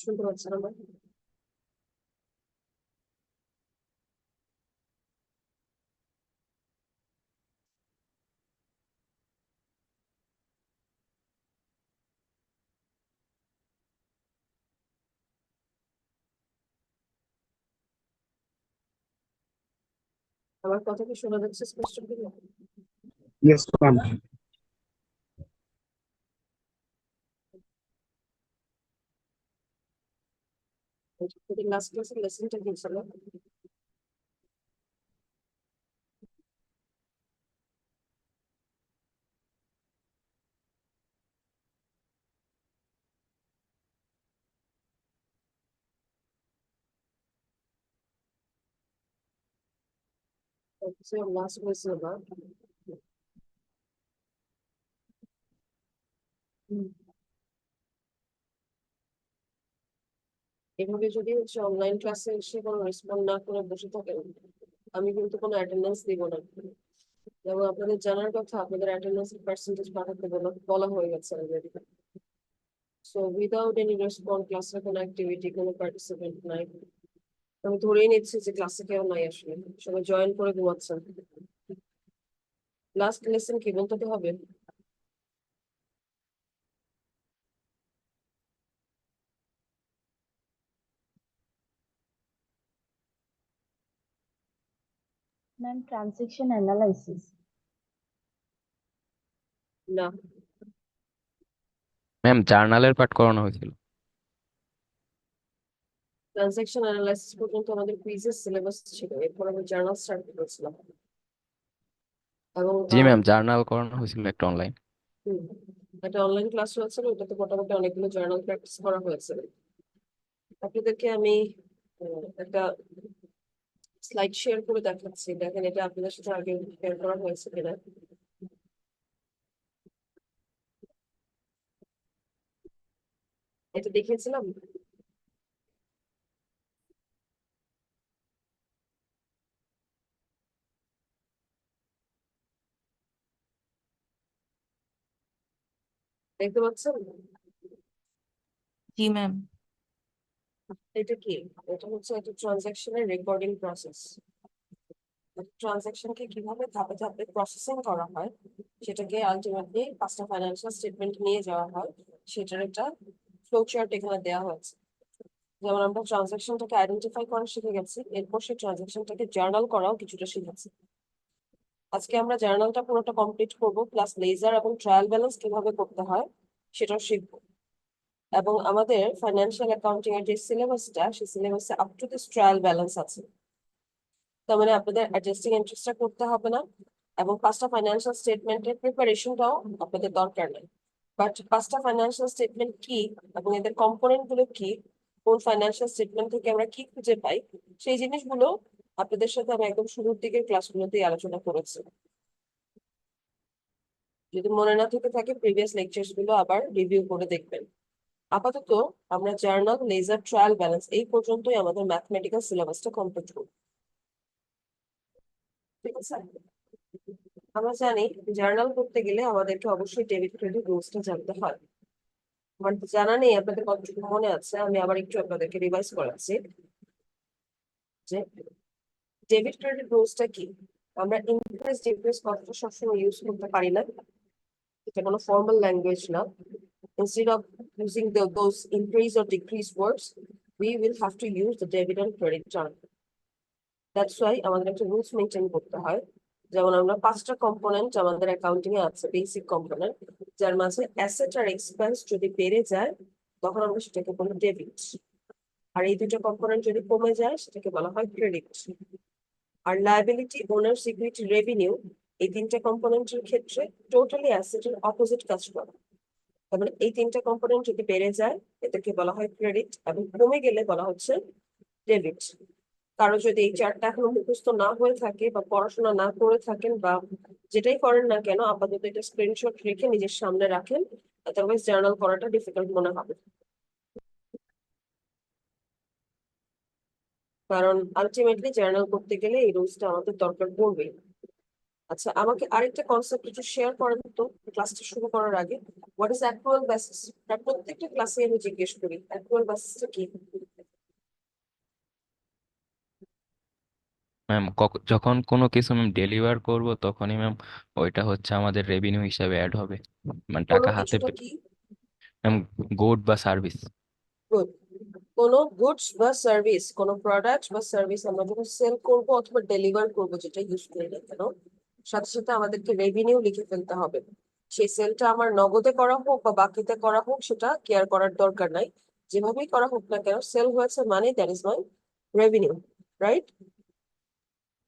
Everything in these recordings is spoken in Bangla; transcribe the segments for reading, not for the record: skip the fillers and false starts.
শুনতে পাচ্ছেন আমার? আমার কথা কি শোনা যাচ্ছে স্পষ্ট করে? Yes, ma'am. লাস্ট ক্লাসের লেসনটা কি ছিল? লাস্ট হয়েছিল না? এভাবে যদি হচ্ছে অনলাইন ক্লাসে এসে কোনো রেসপন্ড না করে বসে থাকেন, আমি কিন্তু কোনো অ্যাটেন্ডেন্স দিব না। এবং আপনাদের জানার কথা, আপনাদের অ্যাটেন্ডেন্সের পার্সেন্টেজ বাড়াতে বলা হয়ে গেছে already. So without any respond ক্লাসের কোনো অ্যাক্টিভিটি, কোনো পার্টিসিপেন্ট নাই। আমি ধরেই নিচ্ছি যে ক্লাসে কেউ নাই, আসলে সবাই জয়েন করে ঘুমাচ্ছেন। লাস্ট লেসন কি বলতে তো হবে? Ma'am, transaction analysis. না, ম্যাম জার্নালের পাঠ করানো হয়েছিল। ট্রানজাকশন অ্যানালাইসিস পর্যন্ত আমাদের কুইজের সিলেবাস ছিল, এরপর আমি জার্নাল স্টার্ট করেছিলাম। এবং জি ম্যাম, জার্নাল করানো হয়েছিল একটা অনলাইন। একটা অনলাইন ক্লাস হয়েছিল, ওটাতে মোটামুটি অনেকগুলো জার্নাল প্র্যাকটিস করা হয়েছে। আপনাদেরকে আমি একটা স্লাইড শেয়ার করে দেখাচ্ছি, দেখেন এটা আপনাদের সাথে আগে শেয়ার করা হয়েছে কিনা। এটা দেখিয়েছিলাম। দেখতে পাচ্ছেন? জি ম্যাম। এটা কি? এটা হচ্ছে একটা ট্রানজাকশনের রেকর্ডিং প্রসেস। ট্রানজাকশনকে কিভাবে ধাপে ধাপে প্রসেসিং করা হয়, সেটাকে আলটিমেটলি পাঁচটা ফাইন্যান্সিয়াল স্টেটমেন্ট নিয়ে যাওয়া হয়, সেটার একটা ফ্লো চার্ট এখানে দেওয়া হয়েছে। যেমন আমরা ট্রানজাকশনটাকে আইডেন্টিফাই করা শিখে গেছি, এরপর সেই ট্রানজাকশনটাকে জার্নাল করাও কিছুটা শিখেছি। আজকে আমরা জার্নালটা পুরোটা কমপ্লিট করব, প্লাস লেজার এবং ট্রায়াল ব্যালেন্স কিভাবে করতে হয় সেটাও শিখবো। এবং আমাদের ফাইন্যান্সিয়াল অ্যাকাউন্টিং এর যে সিলেবাসটা, সেই সিলেবাসে up to this trial balance আছে। তার মানে আপনাদের অ্যাডজাস্টিং এন্ট্রিসটা করতে হবে না, এবং পাঁচটা ফাইন্যান্সিয়াল স্টেটমেন্টের প্রিপারেশনটাও আপনাদের দরকার নেই। বাট পাঁচটা ফাইন্যান্সিয়াল স্টেটমেন্ট কি এবং এদের কম্পোনেন্ট গুলো কি, কোন ফাইন্যান্সিয়াল স্টেটমেন্ট থেকে আমরা কি খুঁজে পাই, সেই জিনিসগুলো আপনাদের সাথে আমি একদম শুরুর দিকের ক্লাসগুলোতেই আলোচনা করেছি। যদি মনে না থেকে থাকে, প্রিভিয়াস লেকচার্স গুলো আবার রিভিউ করে দেখবেন। আপাতত আমরা জার্নাল, লেজার, ট্রায়াল ব্যালেন্স এই পর্যন্তই আমাদের ম্যাথমেটিক্যাল সিলেবাসটা কমপ্লিট করব। ঠিক আছে? আমরা জানি জার্নাল করতে গেলে আমাদেরকে অবশ্যই ডেবিট ক্রেডিট রুলসটা জানতে হয়। আমার জানা নেই আপনাদের কতটুকু মনে আছে, আমি আবার একটু আপনাদেরকে রিভাইজ করাচ্ছি যে ডেবিট ক্রেডিট রুলসটা কি। আমরা ইনক্রিজ ডিক্রিজ কথাটা সবসময় ইউজ করতে পারি না, এটা কোনো ফর্মাল ল্যাঙ্গুয়েজ না। Instead of using those increase or decrease words, we will have to use the debit and credit term. That's why আমাদের একটা রুলস মেনটেন করতে হয়। যেমন আমরা পাঁচটা কম্পোনেন্ট আমাদের অ্যাকাউন্টিং এ আছে, বেসিক কম্পোনেন্ট, যার মাঝে অ্যাসেট আর এক্সপেন্স যদি বেড়ে যায় তখন আমরা সেটাকে বলি ডেবিট, আর এই দুটো কম্পোনেন্ট যদি কমে যায় সেটাকে বলা হয় ক্রেডিট। আর লায়াবিলিটি, ওনার সিকিউরিটি, রেভিনিউ, এই তিনটা কম্পোনেন্টের ক্ষেত্রে টোটালি অ্যাসেটের অপোজিট কাজ করে। তারপরে এই তিনটা কম্পোনেন্ট যদি বেড়ে যায় এটাকে বলা হয় ক্রেডিট, এবং কমে গেলে বলা হচ্ছে ডেবিট। কারো যদি এই চারটা এখনো মুখস্থ না হয়ে থাকে বা পড়াশোনা না করে থাকেন বা যেটাই করেন না কেন, আপাতত এটা স্ক্রিনশট রেখে নিজের সামনে রাখেন, আদারওয়াইজ জার্নাল করাটা ডিফিকাল্ট মনে হবে। কারণ আলটিমেটলি জার্নাল করতে গেলে এই রুলসটা আমাদের দরকার পড়বে। আচ্ছা, আমাকে আরেকটা কনসেপ্ট একটু শেয়ার করেন তো ক্লাসটা শুরু করার আগে। What is accrual basis? প্রত্যেকটা ক্লাসে আমি জিজ্ঞেস করি অ্যাক্রুয়াল বেসিসটা কি। ম্যাম যখন কোনো কিছু ম্যাম ডেলিভার করব তখনই ম্যাম ওইটা হচ্ছে আমাদের রেভিনিউ হিসাবে অ্যাড হবে, মানে কোনো টাকা হাতে কিছুটা কি? ম্যাম গুড বা সার্ভিস। গুড। কোনো গুডস বা সার্ভিস, কোনো প্রোডাক্ট বা সার্ভিস আমরা যখন সেল করব অথবা ডেলিভার করব, যেটা ইউজ করি না কেন, সাথে সাথে আমাদেরকে রেভিনিউ লিখে ফেলতে হবে। সেই সেলটা আমার নগদে করা হোক বা বাকিতে করা হোক, সেটা কেয়ার করার দরকার নাই। যেভাবেই করা হোক না কেন, সেল হয়েছে মানে that is my revenue, right?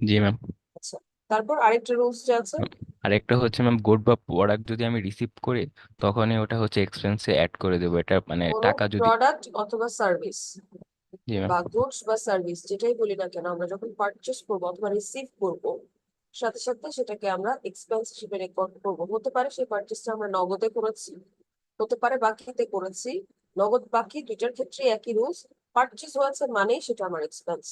জি ম্যাম। আচ্ছা, তারপর আরেকটা রুলস যে আছে, আর একটা হচ্ছে ম্যাম গুড বা প্রোডাক্ট যদি আমি রিসিভ করি তখনই ওটা হচ্ছে এক্সপেন্সে অ্যাড করে দেবো, এটা মানে কোনো টাকা যদি। প্রোডাক্ট অথবা সার্ভিস জি ম্যাম। বা গুডস বা সার্ভিস যেটাই বলি না কেন, আমরা যখন পারচেস করবো অথবা রিসিভ করবো, সাথে সাথে সেটাকে আমরা এক্সপেন্স হিসেবে রেকর্ড করবো। হতে পারে সেই পারচেসটা আমরা নগদে করেছি, হতে পারে বাকিতে করেছি। নগদ বাকি দুইটার ক্ষেত্রে একই রুলস, পারচেস হয়েছে মানেই সেটা আমার এক্সপেন্স।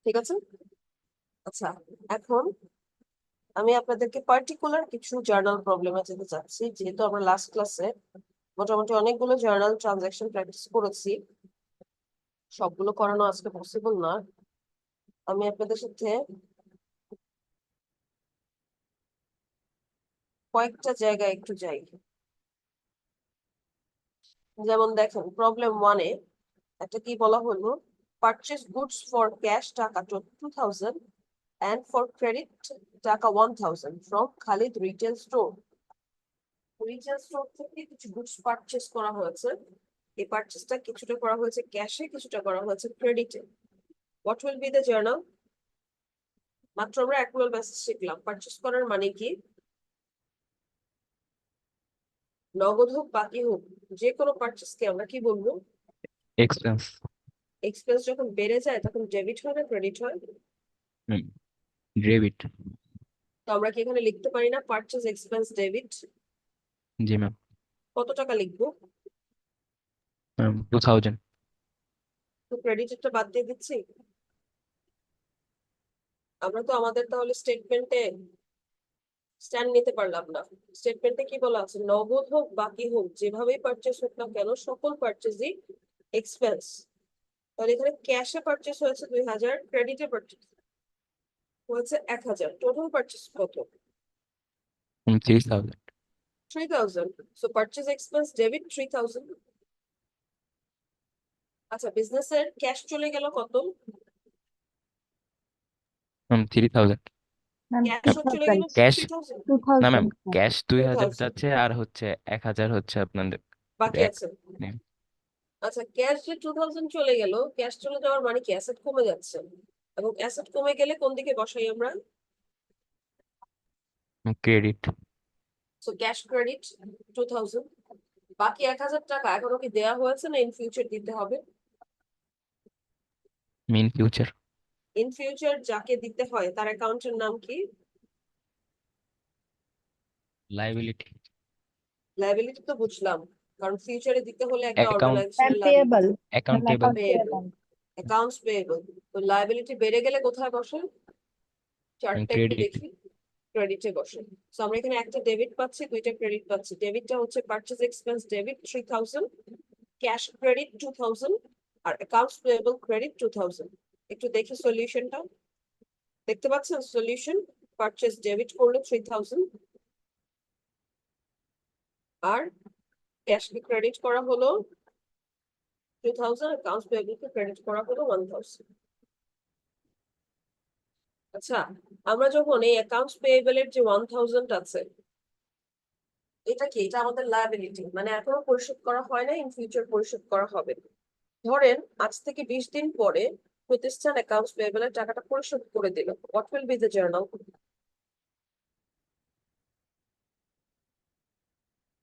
ঠিক আছে? আচ্ছা, এখন আমি আপনাদেরকে পার্টিকুলার কিছু জার্নাল প্রবলেমে যেতে চাচ্ছি, যেহেতু আমরা লাস্ট ক্লাসে মোটামুটি অনেকগুলো জার্নাল ট্রানজাকশন প্র্যাকটিস করেছি। সবগুলো করানো আজকে পসিবল না। আমি আপনাদের সাথে কয়েকটা জায়গায় একটু যাই। যেমন দেখেন, প্রবলেম ওয়ানে একটা কি বলা হলো, পারচেস গুডস ফর ক্যাশ টাকা 2000 and for credit টাকা 1000 from Khalid retail store. Retail store থেকে কিছু গুডস পারচেস করা হয়েছে। এই পারচেসটা কিছুটা করা হয়েছে ক্যাশে, কিছুটা করা হয়েছে ক্রেডিটে। What will be the journal? মাত্র আমরা অ্যাকুয়াল বেসিস শিখলাম। পারচেস করার মানে কি? নগদ হোক বাকি হোক, যে কোনো পারচেসকে আমরা কি বলবো? এক্সপেন্স। এক্সপেন্স যখন বেড়ে যায় তখন ডেবিট হয় না ক্রেডিট হয়? ডেবিট। তো আমরা কি এখানে লিখতে পারি না পারচেজ এক্সপেন্স ডেবিট? জি ম্যাম। কত টাকা লিখবো? 2000। তো ক্রেডিটটা বাদ দিয়ে দিচ্ছি। আমরা তো আমাদের তাহলে স্টেটমেন্টে স্ট্যান্ড নিতে পারলাম না। স্টেটমেন্টে কি বলা আছে? নগদ হোক বাকি হোক, যেভাবেই পারচেস হোক না কেন, সকল পারচেজই এক্সপেন্স। তাহলে এখানে ক্যাশে পারচেস হয়েছে 2000, ক্রেডিটে পারচেস হয়েছে 1000, টোটাল পারচেস কত? 3000। 3000। So purchase expense debit 3000। আচ্ছা, বিজনেসের ক্যাশ চলে গেল কত? 3000। Ma'am, ক্যাশও চলে গেল 2000. ক্যাশ। 3000। না ম্যাম, 2000. Ma'am. ক্যাশ 2000 2000 যাচ্ছে আর হচ্ছে 1000 হচ্ছে আপনাদের বাকি এক। আছে। আচ্ছা, ক্যাশ যে 2000 চলে গেল, ক্যাশ চলে যাওয়ার মানে কি অ্যাসেট কমে যাচ্ছে, এবং অ্যাসেট কমে গেলে কোন দিকে বসাই আমরা? ক্রেডিট। So cash credit 2000। বাকি 1000 টাকা এখনো কি দেয়া হয়েছে না ইন ফিউচার দিতে হবে? মিন ফিউচার। ইন ফিউচার যাকে দিতে হয় তার অ্যাকাউন্টের নাম কি? লাইবিলিটি। লায়াবিলিটি তো বুঝলাম, কারণ ফিউচারে দিতে হলে একটা অ্যাকাউন্ট। Ma'am, অর্গানাইজেশনের payable. Liability. Ma'am, accountable. account payable, payable. Accounts payable. তো লায়াবিলিটি বেড়ে গেলে কোথায় বসে? চার্টটা একটু ক্রেডিট। দেখি। ক্রেডিটে বসে। সো আমরা এখানে একটা ডেবিট পাচ্ছি, দুইটা ক্রেডিট পাচ্ছি। ডেবিটটা হচ্ছে purchase expense debit 3000, cash credit 2000, আর অ্যাকাউন্টস পেয়েবল ক্রেডিট 2000। একটু দেখি সলিউশনটা। দেখতে পাচ্ছেন সলিউশন? পারচেজ ডেবিট করলো 3000, আর ক্যাশকে ক্রেডিট করা হলো 2000, অ্যাকাউন্টস পেয়েবলকে ক্রেডিট করা হলো 1000। আচ্ছা, আমরা যখন এই অ্যাকাউন্টস পেয়েবল এর যে 1000 আছে, এটা কি? এটা আমাদের লায়াবিলিটি, মানে এখনো পরিশোধ করা হয় না, ইন ফিউচার পরিশোধ করা হবে। ধরেন আজ থেকে 20 দিন পরে প্রতিষ্ঠান অ্যাকাউন্টস পেয়েবল এর টাকাটা পরিশোধ করে দিল। What will be the journal?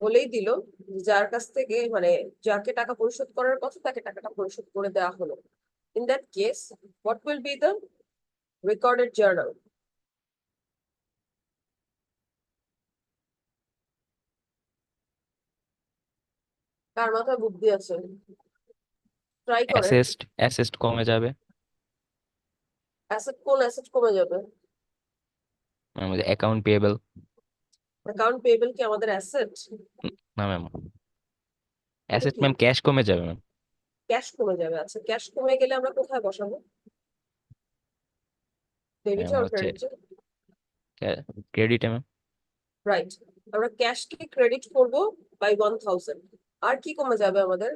বলেই দিল যার কাছ থেকে, মানে যাকে টাকা পরিশোধ করার কথা তাকে টাকাটা পরিশোধ করে দেওয়া হলো। In that case what will be the recorded journal? কার মাথায় বুদ্ধি আছে? ট্রাই করেন। অ্যাসেস্ট। অ্যাসেস্ট কমে যাবে। অ্যাসেট কোন অ্যাসেট কমে যাবে? আমাদের অ্যাকাউন্ট পেয়েবল। অ্যাকাউন্ট পেয়েবল কি আমাদের অ্যাসেট? না ম্যাম, এটা অ্যাসেট কি? ম্যাম ক্যাশ কমে যাবে ম্যাম। ক্যাশ কমে যাবে। আচ্ছা, ক্যাশ কমে গেলে আমরা কোথায় বসাবো? ম্যাম ডেবিটে আর হচ্ছে ক্রেডিটে? ক্রেডিটে ম্যাম। রাইট। আমরা ক্যাশকে ক্রেডিট করব বাই 1000। আর কি কমে যাবে আমাদের?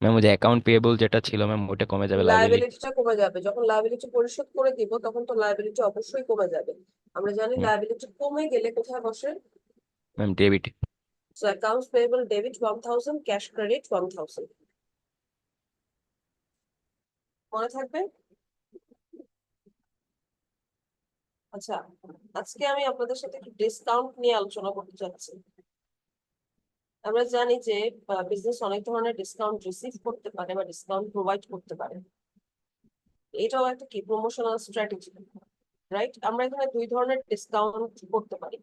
ম্যাম ওই যে অ্যাকাউন্ট পেয়েবল যেটা ছিল ম্যাম ওটা কমে যাবে, লাইবিলিটি। লায়াবিলিটিটা কমে যাবে। যখন লায়াবিলিটি পরিশোধ করে দিব তখন তো লায়াবিলিটি অবশ্যই কমে যাবে। আমরা জানি লায়াবিলিটি কমে গেলে কোথায় বসে? Ma'am debit. So accounts payable debit 1000, cash credit 1000। মনে থাকবে? আচ্ছা, আজকে আমি আপনাদের সাথে একটু ডিসকাউন্ট নিয়ে আলোচনা করতে চাচ্ছি। আমরা জানি যে বিজনেস অনেক ধরনের ডিসকাউন্ট রিসিভ করতে পারে বা ডিসকাউন্ট প্রোভাইড করতে পারে। এটাও একটা কি প্রমোশনাল স্ট্র্যাটেজি, রাইট? আমরা এখানে দুই ধরনের ডিসকাউন্ট করতে পারি।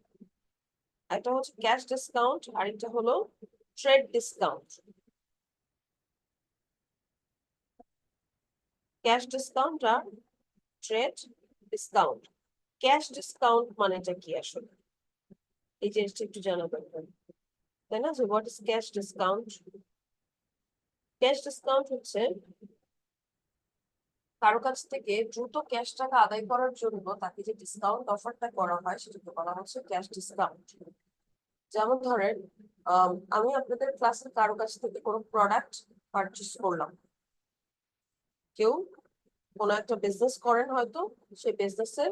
একটা হচ্ছে ক্যাশ ডিসকাউন্ট, আর একটা হলো ট্রেড ডিসকাউন্ট। ক্যাশ ডিসকাউন্ট আর ট্রেড ডিসকাউন্ট। ক্যাশ ডিসকাউন্ট মানেটা কি আসলে? এই জিনিসটা একটু জানা দরকার, তাই না? যে what is cash discount? Cash discount হচ্ছে কারো কাছ থেকে দ্রুত ক্যাশ টাকা আদায় করার জন্য তাকে যে ডিসকাউন্ট অফারটা করা হয় সেটাকে বলা হচ্ছে ক্যাশ ডিসকাউন্ট। যেমন ধরেন, আমি আপনাদের ক্লাসের কারো কাছ থেকে কোনো প্রোডাক্ট পারচেস করলাম। কেউ কোনো একটা বিজনেস করেন হয়তো, সেই বিজনেসের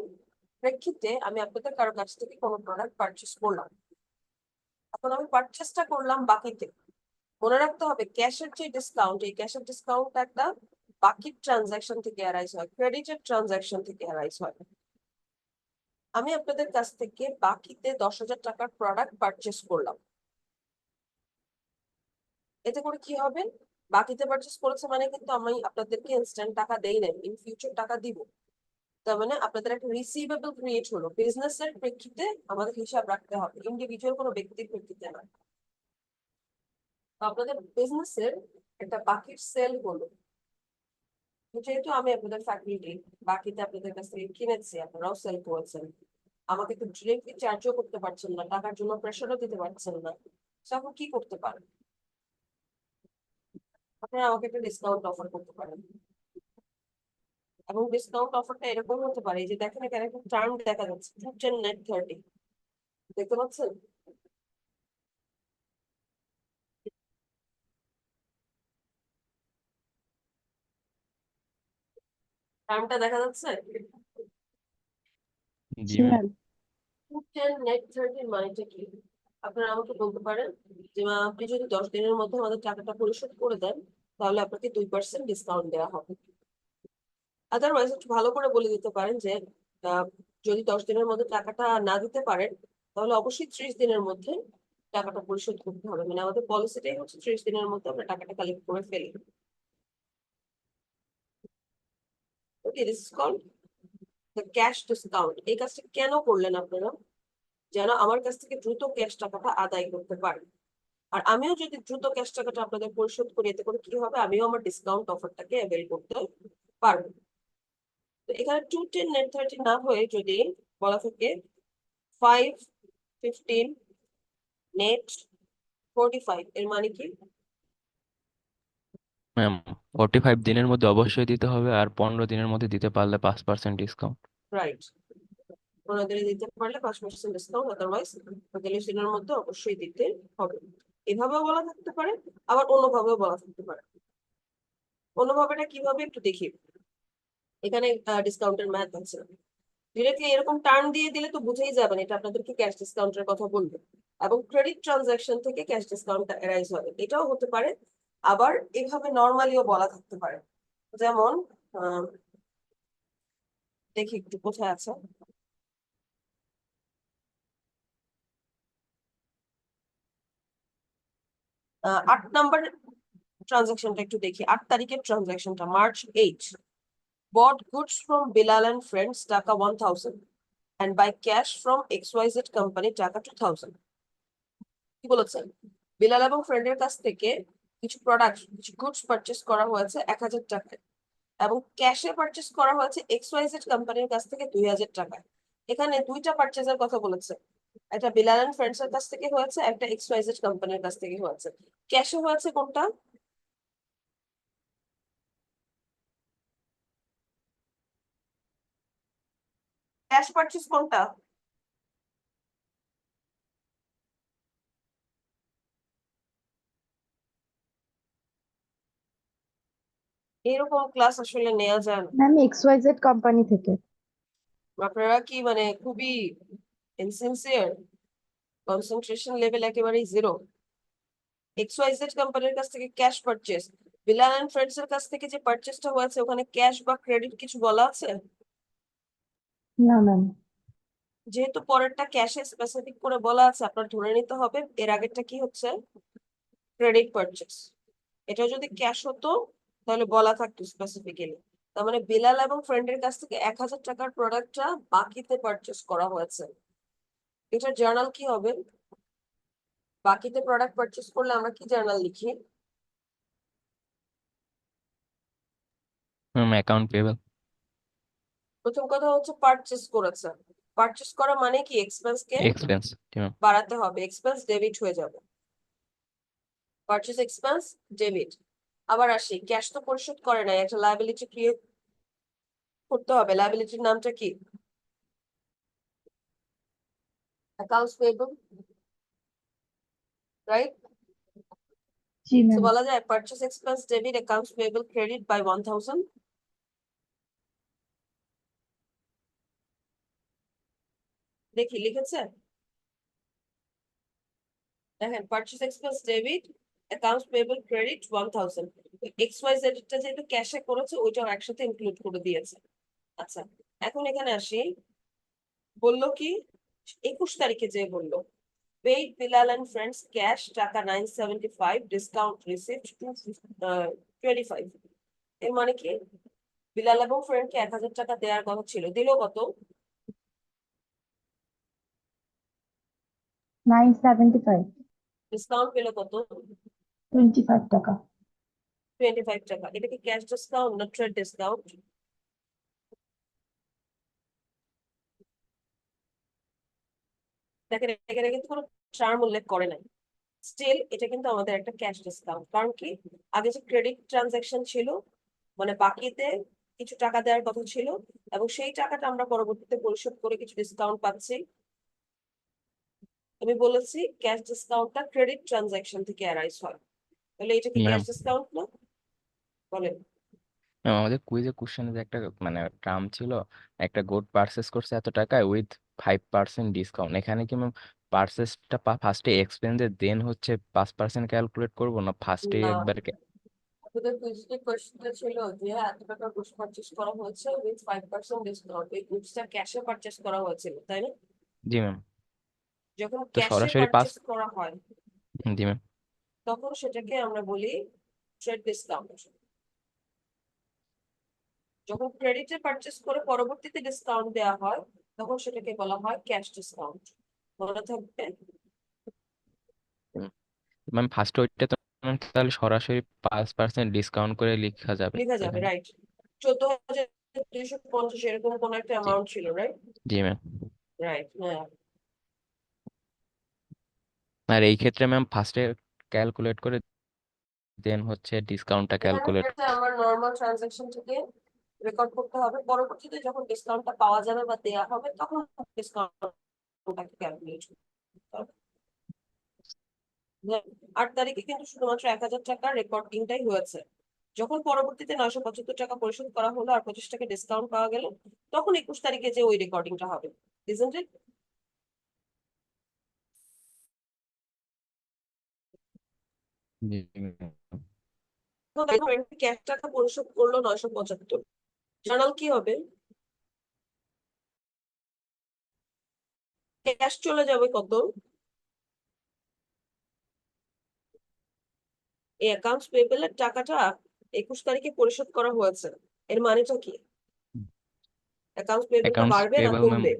প্রেক্ষিতে আমি আপনাদের কারো কাছ থেকে কোনো প্রোডাক্ট পারচেস করলাম। এখন আমি পারচেসটা করলাম বাকিতে। মনে রাখতে হবে ক্যাশের যে ডিসকাউন্ট, এই ক্যাশের ডিসকাউন্ট একটা বাকির ট্রানজাকশন থেকে অ্যারাইজ হয়, ক্রেডিটের ট্রানজাকশন থেকে অ্যারাইজ হয়। আমি আপনাদের কাছ থেকে বাকিতে 10,000 টাকার প্রোডাক্ট পারচেস করলাম। এতে করে কি হবে? বাকিতে পারচেস করেছে মানে কিন্তু আমি আপনাদেরকে ইনস্ট্যান্ট টাকা দেই নাই, ইন ফিউচার টাকা দিব। তার মানে আপনাদের একটা রিসিভেবল ক্রিয়েট হলো। বিজনেসের প্রেক্ষিতে আমাদের হিসাব রাখতে হবে, ইন্ডিভিজুয়াল কোনো ব্যক্তির প্রেক্ষিতে নয়। তো আপনাদের বিজনেসের একটা বাকির সেল হলো। যেহেতু আমি আপনাদের ফ্যাক্টরি বাকিতে আপনাদের কাছ থেকে কিনেছি, আপনারাও সেল করেছেন, আমাকে তো ডিরেক্টলি চার্জও করতে পারছেন না, টাকার জন্য প্রেশারও দিতে পারছেন না, তখন কি করতে পারেন? আপনারা আমাকে একটা ডিসকাউন্ট অফার করতে পারেন। এবং ডিসকাউন্ট অফারটা এরকম হতে পারে, এই যে দেখেন এখানে একটা টার্ম দেখা যাচ্ছে 210 net 30, দেখতে পাচ্ছেন? টার্মটা দেখা যাচ্ছে? জি জি ম্যাম। ম্যাম। 210 net 30 মানেটা কি? আপনারা আমাকে বলতে পারেন যে মা, আপনি যদি 10 দিনের মধ্যে আমাদের টাকাটা পরিশোধ করে দেন তাহলে আপনাকে 2% ডিসকাউন্ট দেওয়া হবে। আদারওয়াইজ একটু ভালো করে বলে দিতে পারেন যে আহ, যদি 10 দিনের মধ্যে টাকাটা না দিতে পারেন তাহলে অবশ্যই 30 দিনের মধ্যে টাকাটা পরিশোধ করতে হবে। মানে আমাদের পলিসিটাই হচ্ছে 30 দিনের মধ্যে আমরা টাকাটা কালেক্ট করে ফেলি। Okay, this is called the cash discount. এই কাজটা কেন করলেন আপনারা? যেন আমার কাছ থেকে দ্রুত ক্যাশ টাকাটা আদায় করতে পারেন। আর আমিও যদি দ্রুত ক্যাশ টাকাটা আপনাদের পরিশোধ করি, এতে করে কি হবে? আমিও আমার ডিসকাউন্ট অফারটাকে অ্যাভেল করতে পারবো। তো এখানে 210 net 30 না হয়ে যদি বলা থাকে 515 net 45, এর মানে কি? ম্যাম 45 দিনের মধ্যে অবশ্যই দিতে হবে, আর 15 দিনের মধ্যে দিতে পারলে 5% ডিসকাউন্ট। রাইট। 15 দিনে দিতে পারলে 5% ডিসকাউন্ট, আদারওয়াইজ 45 দিনের মধ্যে অবশ্যই দিতে হবে। এভাবেও বলা থাকতে পারে, আবার অন্যভাবেও বলা থাকতে পারে। অন্যভাবেটা কিভাবে একটু দেখি। এখানে ডিসকাউন্টের ম্যাথ আছে। ডিরেক্টলি এরকম টার্ম দিয়ে দিলে তো বুঝেই যাবেন এটা আপনাদেরকে ক্যাশ ডিসকাউন্টের কথা বলবে, এবং ক্রেডিট ট্রানজাকশন থেকে ক্যাশ ডিসকাউন্টটা এরাইজ হবে, এটাও হতে পারে। আবার এভাবে নর্মালিও বলা থাকতে পারে। যেমন আহ, দেখি একটু কোথায় আছে। 8 নাম্বার ট্রানজাকশনটা একটু দেখি। 8 তারিখের ট্রানজাকশনটা, March 8, bought goods from Bilal and friends টাকা 1000 and by cash from XYZ company টাকা 2000। কি বলেছেন? বিলাল এবং ফ্রেন্ডের কাছ থেকে কিছু প্রোডাক্ট, কিছু গুডস পারচেস করা হয়েছে 1000 টাকায়, এবং ক্যাশে পারচেস করা হয়েছে XYZ কোম্পানির কাছ থেকে 2000 টাকা। এখানে দুইটা পারচেজের কথা বলেছে, একটা বিলাল এন্ড ফ্রেন্ডস এর কাছ থেকে হয়েছে, একটা XYZ কোম্পানির কাছ থেকে হয়েছে। ক্যাশে হয়েছে কোনটা? ক্যাশ পারচেস কোনটা? এরকম ক্লাস আসলে নেওয়া যায় না। ম্যাম এক্সওয়াইজেড কোম্পানি থেকে। আপনারা কি মানে খুবই ইনসিনসিয়ার, কনসেন্ট্রেশন লেভেল একেবারেই জিরো। XYZ কোম্পানির কাছ থেকে cash purchase, Bilal and friends এর কাছ থেকে যে পারচেসটা হয়েছে ওখানে ক্যাশ বা ক্রেডিট কিছু বলা আছে? না ম্যাম। যেহেতু পরেরটা ক্যাশে স্পেসিফিক করে বলা আছে, আপনার ধরে নিতে হবে এর আগেরটা কি হচ্ছে, ক্রেডিট পারচেস। এটা যদি ক্যাশ হতো তাহলে বলা থাকতো স্পেসিফিক্যালি। তার মানে বিলাল এবং ফ্রেন্ডের কাছ থেকে 1000 টাকার প্রোডাক্টটা বাকিতে পারচেস করা হয়েছে। এটার জার্নাল কি হবে? বাকিতে প্রোডাক্ট পারচেস করলে আমরা কি জার্নাল লিখি? Ma'am account payable. প্রথম কথা হচ্ছে পারচেস করেছে, পারচেস করা মানে কি এক্সপেন্স কে এক্সপেন্স। ম্যাম বাড়াতে হবে, এক্সপেন্স ডেবিট হয়ে যাবে, পারচেস এক্সপেন্স ডেবিট। আবার আসি, ক্যাশ তো পরিশোধ করে নাই, একটা লায়াবিলিটি ক্রিয়েট করতে হবে। লায়াবিলিটির নামটা কি? Accounts payable, right? জি তো ম্যাম। বলা যায় purchase expense debit accounts payable credit by 1000। দেখি লিখেছে, দেখেন purchase expense debit accounts payable credit 1000। XYZ টা যেহেতু ক্যাশে করেছে ওইটাও একসাথে ইনক্লুড করে দিয়েছে। আচ্ছা, এখন এখানে আসি, বললো কি 21 তারিখে যে বললো paid Bilal and friends cash টাকা 975, ডিসকাউন্ট রিসিপ্ট 225। এর মানে কি বিলাল এবং ফ্রেন্ডকে 1000 টাকা দেওয়ার কথা ছিল, দিল কত? 975। ডিসকাউন্ট পেলো কত? 25 টাকা। 25 টাকা। এটা কি ক্যাশ ডিসকাউন্ট না ট্রেড ডিসকাউন্ট? দেখেন এখানে কিন্তু কোনো টার্ম উল্লেখ করে নাই, স্টিল এটা কিন্তু আমাদের একটা ক্যাশ ডিসকাউন্ট। কারণ কি আগে যে ক্রেডিট ট্রানজাকশন ছিল, মানে বাকিতে কিছু টাকা দেওয়ার কথা ছিল এবং সেই টাকাটা আমরা পরবর্তীতে পরিশোধ করে কিছু ডিসকাউন্ট পাচ্ছি। আমি বলেছি ক্যাশ ডিসকাউন্টটা ক্রেডিট ট্রানজাকশন থেকে অ্যারাইজ হয়, তাহলে এটা কি ক্যাশ ম্যাম ডিসকাউন্ট না? বলেন। ম্যাম আমাদের কুইজে কোশ্চেনে যে একটা মানে টার্ম ছিল, একটা গুড পারচেস করছে এত টাকায় উইথ 5% ডিসকাউন্ট। এখানে কি ম্যাম পারচেসটা ফার্স্টে এক্সপেন্সে দেন হচ্ছে 5% ক্যালকুলেট করবো, না ফার্স্টে না, একবার আপনাদের কুইজে কোশ্চেনটা ছিল যে এত টাকা গুডস পারচেস করা হয়েছে উইথ 5% ডিসকাউন্ট, এই গুডসটা ক্যাশে পারচেস করা হয়েছিল তাই না? জি ম্যাম। যখন তো ক্যাশে সরাসরি পাঁচ। পারচেস করা হয় জি ম্যাম। তখন সেটাকে আমরা বলি ট্রেড ডিসকাউন্ট। যখন ক্রেডিটে পারচেস করে পরবর্তীতে ডিসকাউন্ট দেওয়া হয় তখন সেটাকে বলা হয় ক্যাশ ডিসকাউন্ট। মনে থাকবে। ম্যাম ফার্স্ট ওইটা তো ma'am তাহলে সরাসরি 5% ডিসকাউন্ট করে লেখা যাবে লেখা যাবে, এখানে। রাইট। 14,250 এরকম কোন একটা জি অ্যামাউন্ট ছিল, রাইট? জি ম্যাম। রাইট, হ্যাঁ। আর এই ক্ষেত্রে ম্যাম ফার্স্টে ক্যালকুলেট করে দেন হচ্ছে ডিসকাউন্টটা এখানে ক্যালকুলেট। যেটা আমার নর্মাল ট্রানজাকশন থেকে রেকর্ড করতে হবে, পরবর্তীতে যখন ডিসকাউন্টটা পাওয়া যাবে বা দেওয়া হবে তখন ডিসকাউন্টটাকে ক্যালকুলেট করতে হবে। 8 তারিখে কিন্তু শুধুমাত্র 1000 টাকার রেকর্ডিংটাই হয়েছে। যখন পরবর্তীতে 975 টাকা পরিশোধ করা হলো আর 25 টাকা ডিসকাউন্ট পাওয়া গেল, তখন 21 তারিখে যে ওই রেকর্ডিংটা হবে, isn't it? G ma'am। Cash টাকা পরিশোধ করলো 975, জার্নাল কি হবে? ক্যাশ চলে যাবে কত? এই অ্যাকাউন্টস পেয়েবল এর টাকাটা 21 তারিখে পরিশোধ করা হয়েছে, এর মানেটা কি? অ্যাকাউন্টস পেয়েবলটা অ্যাকাউন্টস বাড়বে না পেয়েবল ম্যাম কমবে?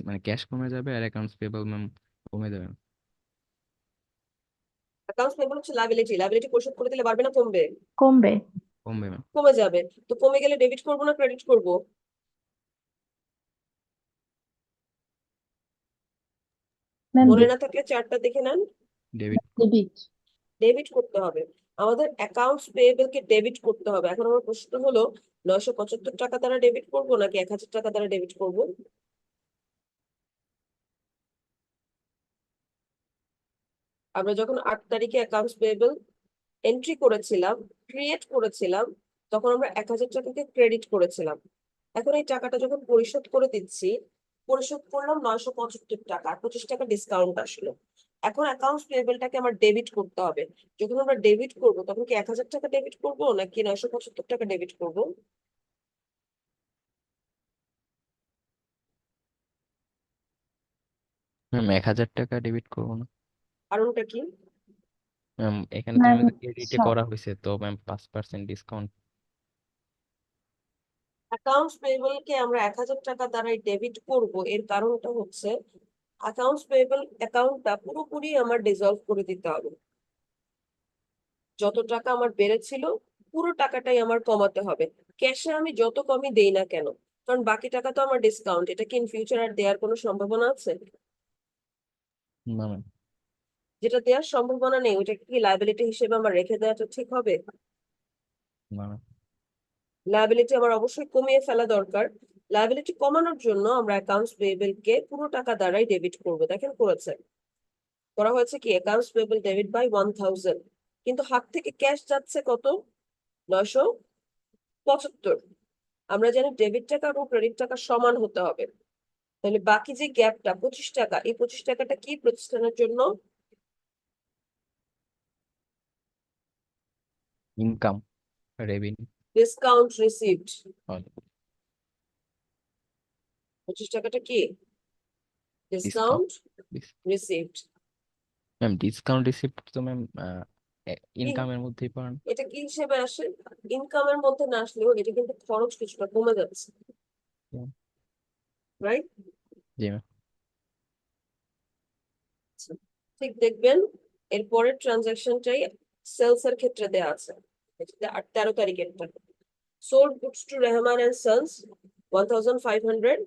মানে ক্যাশ কমে যাবে আর অ্যাকাউন্টস পেয়েবল ম্যাম কমে যাবে। অ্যাকাউন্টস পেয়েবল হচ্ছে লায়াবিলিটি, লায়াবিলিটি পরিশোধ করে দিলে বাড়বে না কমবে? কমবে। কমবে ম্যাম। কমে যাবে। তো কমে গেলে ডেবিট করবো না ক্রেডিট করব? ম্যাম মনে না থাকলে চার্টটা দেখে নেন। ডেবিট। ডেবিট। ডেবিট করতে হবে। আমাদের অ্যাকাউন্টস পেয়েবল কে ডেবিট করতে হবে। এখন আমার প্রশ্ন হলো 975 টাকা দ্বারা ডেবিট করব নাকি 1000 টাকা দ্বারা ডেবিট করব? আমরা যখন 8 তারিখে অ্যাকাউন্টস পেয়েবল এন্ট্রি করেছিলাম, ক্রিয়েট করেছিলাম, তখন আমরা 1000 টাকাকে ক্রেডিট করেছিলাম। এখন এই টাকাটা যখন পরিশোধ করে দিচ্ছি, পরিশোধ করলাম 975 টাকা, 25 টাকা ডিসকাউন্ট আসলো। এখন অ্যাকাউন্টস পেয়েবলটাকে আমার ডেবিট করতে হবে। যখন আমরা ডেবিট করব তখন কি 1000 টাকা ডেবিট করবো নাকি 975 টাকা ডেবিট করব? ম্যাম 1000 টাকা ডেবিট করবো না কারণটা কি? ম্যাম, এখানে তো ম্যাম আমাদের ক্রেডিটে করা হয়েছে তো ম্যাম 5% ডিসকাউন্ট। অ্যাকাউন্টস পেয়েবল কে আমরা 1000 টাকা দ্বারাই ডেবিট করব, এর কারণটা হচ্ছে অ্যাকাউন্টস পেয়েবল অ্যাকাউন্টটা পুরোপুরি আমার ডিসলভ করে দিতে হবে। যত টাকা আমার বেড়েছিল পুরো টাকাটাই আমার কমাতে হবে। ক্যাশে আমি যত কমই দেই না কেন, কারণ বাকি টাকা তো আমার ডিসকাউন্ট, এটা কি ইন ফিউচার আর দেওয়ার কোনো সম্ভাবনা আছে? না ম্যাম। যেটা দেওয়ার সম্ভাবনা নেই ওটা কি লায়াবিলিটি হিসেবে আমার রেখে দেওয়াটা ঠিক হবে? না ম্যাম। লায়াবিলিটি আমার অবশ্যই কমিয়ে ফেলা দরকার। লায়াবিলিটি কমানোর জন্য আমরা অ্যাকাউন্টস পেয়েবল কে পুরো টাকা দ্বারাই ডেবিট করবো। দেখেন করেছে, করা হয়েছে কি অ্যাকাউন্টস পেয়েবল ডেবিট বাই 1000, কিন্তু হাত থেকে ক্যাশ যাচ্ছে কত? 975। আমরা জানি ডেবিট টাকা এবং ক্রেডিট টাকা সমান হতে হবে। তাহলে বাকি যে গ্যাপটা 25 টাকা, এই 25 টাকাটা কি প্রতিষ্ঠানের জন্য? Income, revenue. Discount received. 25 টাকাটা কি? Discount. Discount received. Ma'am discount receipt তো ম্যাম ইনকামের মধ্যেই পড়ে না? এটা কি হিসেবে আসে? ইনকামের মধ্যে না আসলেও এটা কিন্তু খরচ কিছুটা কমে যাচ্ছে, জি রাইট? ম্যাম। ঠিক দেখবেন এর পরের ট্রানজাকশনটাই সেলস এর ক্ষেত্রে দেয়া আছে। এটা 13 তারিখেরটা। sold goods to Rahman and Sons 1500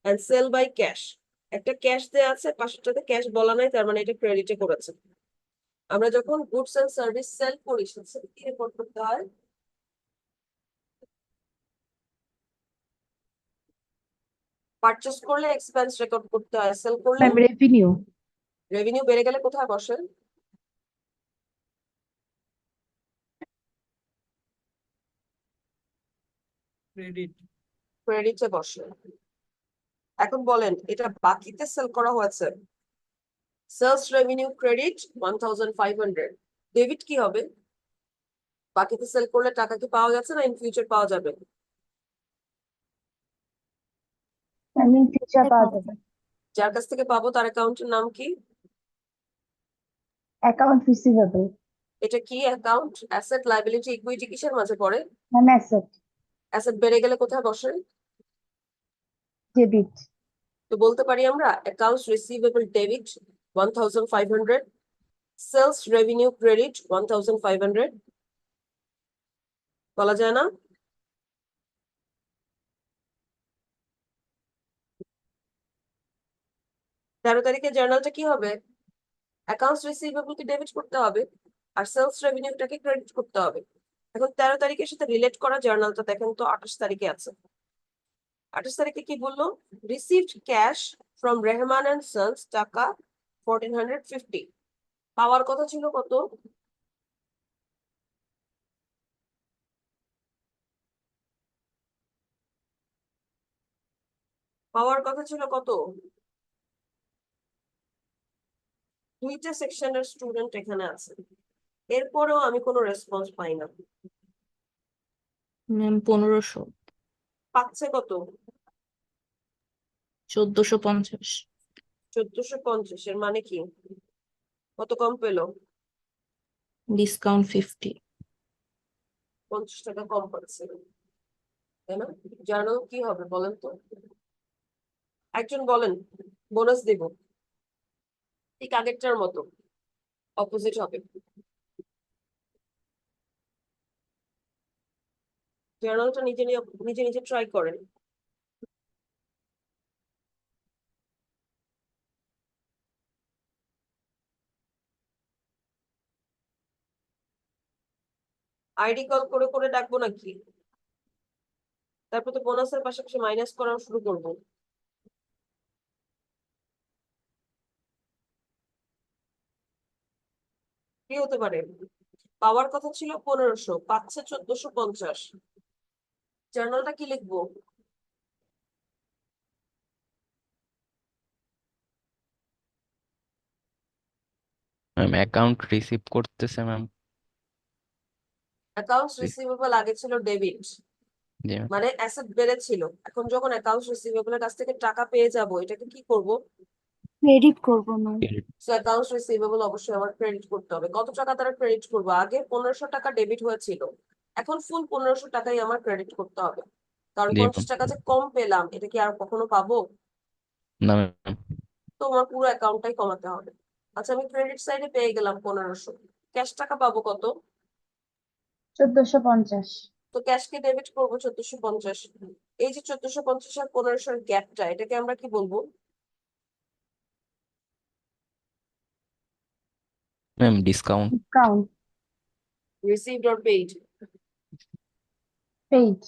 and sell by cash। একটা ক্যাশ দেয়া আছে, পাশেরটাতে ক্যাশ বলা নাই, তার মানে এটা ক্রেডিটে করেছে। আমরা যখন গুডস এন্ড সার্ভিস সেল করি সেটা কি রেকর্ড করতে হয়? পারচেস করলে এক্সপেন্স রেকর্ড করতে হয়, সেল করলে ম্যাম রেভিনিউ। রেভিনিউ বেড়ে গেলে কোথায় বসে? ক্রেডিটে বসে। এখন বলেন এটা বাকিতে সেল করা হয়েছে, সেলস রেভিনিউ ক্রেডিট 1500। ডেবিট কি হবে? বাকিতে সেল করলে টাকা কি পাওয়া গেছে না ইন ফিউচার পাওয়া যাবে? ম্যাম ইন ফিউচার পাওয়া যাবে। যার কাছ থেকে পাবো তার অ্যাকাউন্টের নাম কি? Account receivable. এটা কি অ্যাকাউন্ট? অ্যাসেট লায়াবিলিটি ইকুইটি কিসের মাঝে পড়ে? Ma'am asset. অ্যাসেট বেড়ে গেলে কোথায় বসে? ডেবিট। তো বলতে পারি আমরা accounts receivable debit 1500, sales revenue credit 1500। বলা যায় না? তেরো তারিখে জার্নালটা কি হবে? অ্যাকাউন্টস রিসিভেবলকে ডেবিট করতে হবে আর সেলস রেভিনিউটাকে ক্রেডিট করতে হবে। এখন 13 তারিখের সাথে রিলেট করা জার্নালটা দেখেন তো 28 তারিখে আছে। 28 তারিখে কি বললো? Received cash from Rehman and sons টাকা 1450। পাওয়ার কথা ছিল কত? পাওয়ার কথা ছিল কত? দুইটা সেকশনের স্টুডেন্ট এখানে আছে, এরপরেও আমি কোনো রেসপন্স পাই না। ম্যাম 1500। পাচ্ছে কত? 1450। 1450। এর মানে কি? কত কম পেলো? ডিসকাউন্ট 50। 50 টাকা কম পাচ্ছে, তাই না? জার্নাল কি হবে বলেন তো? একজন বলেন, বোনাস দেব। ঠিক আগেরটার মতো, অপোজিট হবে। জার্নালটা নিজে নিজে নিজে ট্রাই করেন। আইডি কল করে করে ডাকবো নাকি? তারপর তো বোনাসের পাশাপাশি মাইনাস করা শুরু করবো। কি হতে পারে? পাওয়ার কথা ছিল 1500, পাচ্ছে 1450। জার্নালটা কি লিখবো? ম্যাম অ্যাকাউন্ট রিসিভ করতেছে ম্যাম। অ্যাকাউন্টস রিসিভেবল আগে ছিল ডেবিট, জি ম্যাম। মানে অ্যাসেট বেড়েছিল। এখন যখন অ্যাকাউন্টস রিসিভেবলের কাছ থেকে টাকা পেয়ে যাব, এটাকে কি করব? ক্রেডিট করবো ম্যাম। সো অ্যাকাউন্টস রিসিভেবল অবশ্যই আমার ক্রেডিট করতে হবে। কত টাকা তারা ক্রেডিট করবো? আগে 1500 টাকা ডেবিট হয়েছিল, এখন ফুল 1500 টাকাই আমার ক্রেডিট করতে হবে। কারণ জি 50 ম্যাম। টাকা যে কম পেলাম, এটা কি আর কখনো পাবো? না ম্যাম। তো আমার পুরো অ্যাকাউন্টটাই কমাতে হবে। আচ্ছা, আমি ক্রেডিট সাইডে পেয়ে গেলাম 1500, ক্যাশ টাকা পাবো কত? 1450। তো ক্যাশকে ডেবিট করবো 1450। এই যে 1450 আর 1500 গ্যাপটা, এটাকে আমরা কি বলবো? Ma'am discount. Discount. Received or paid? Paid.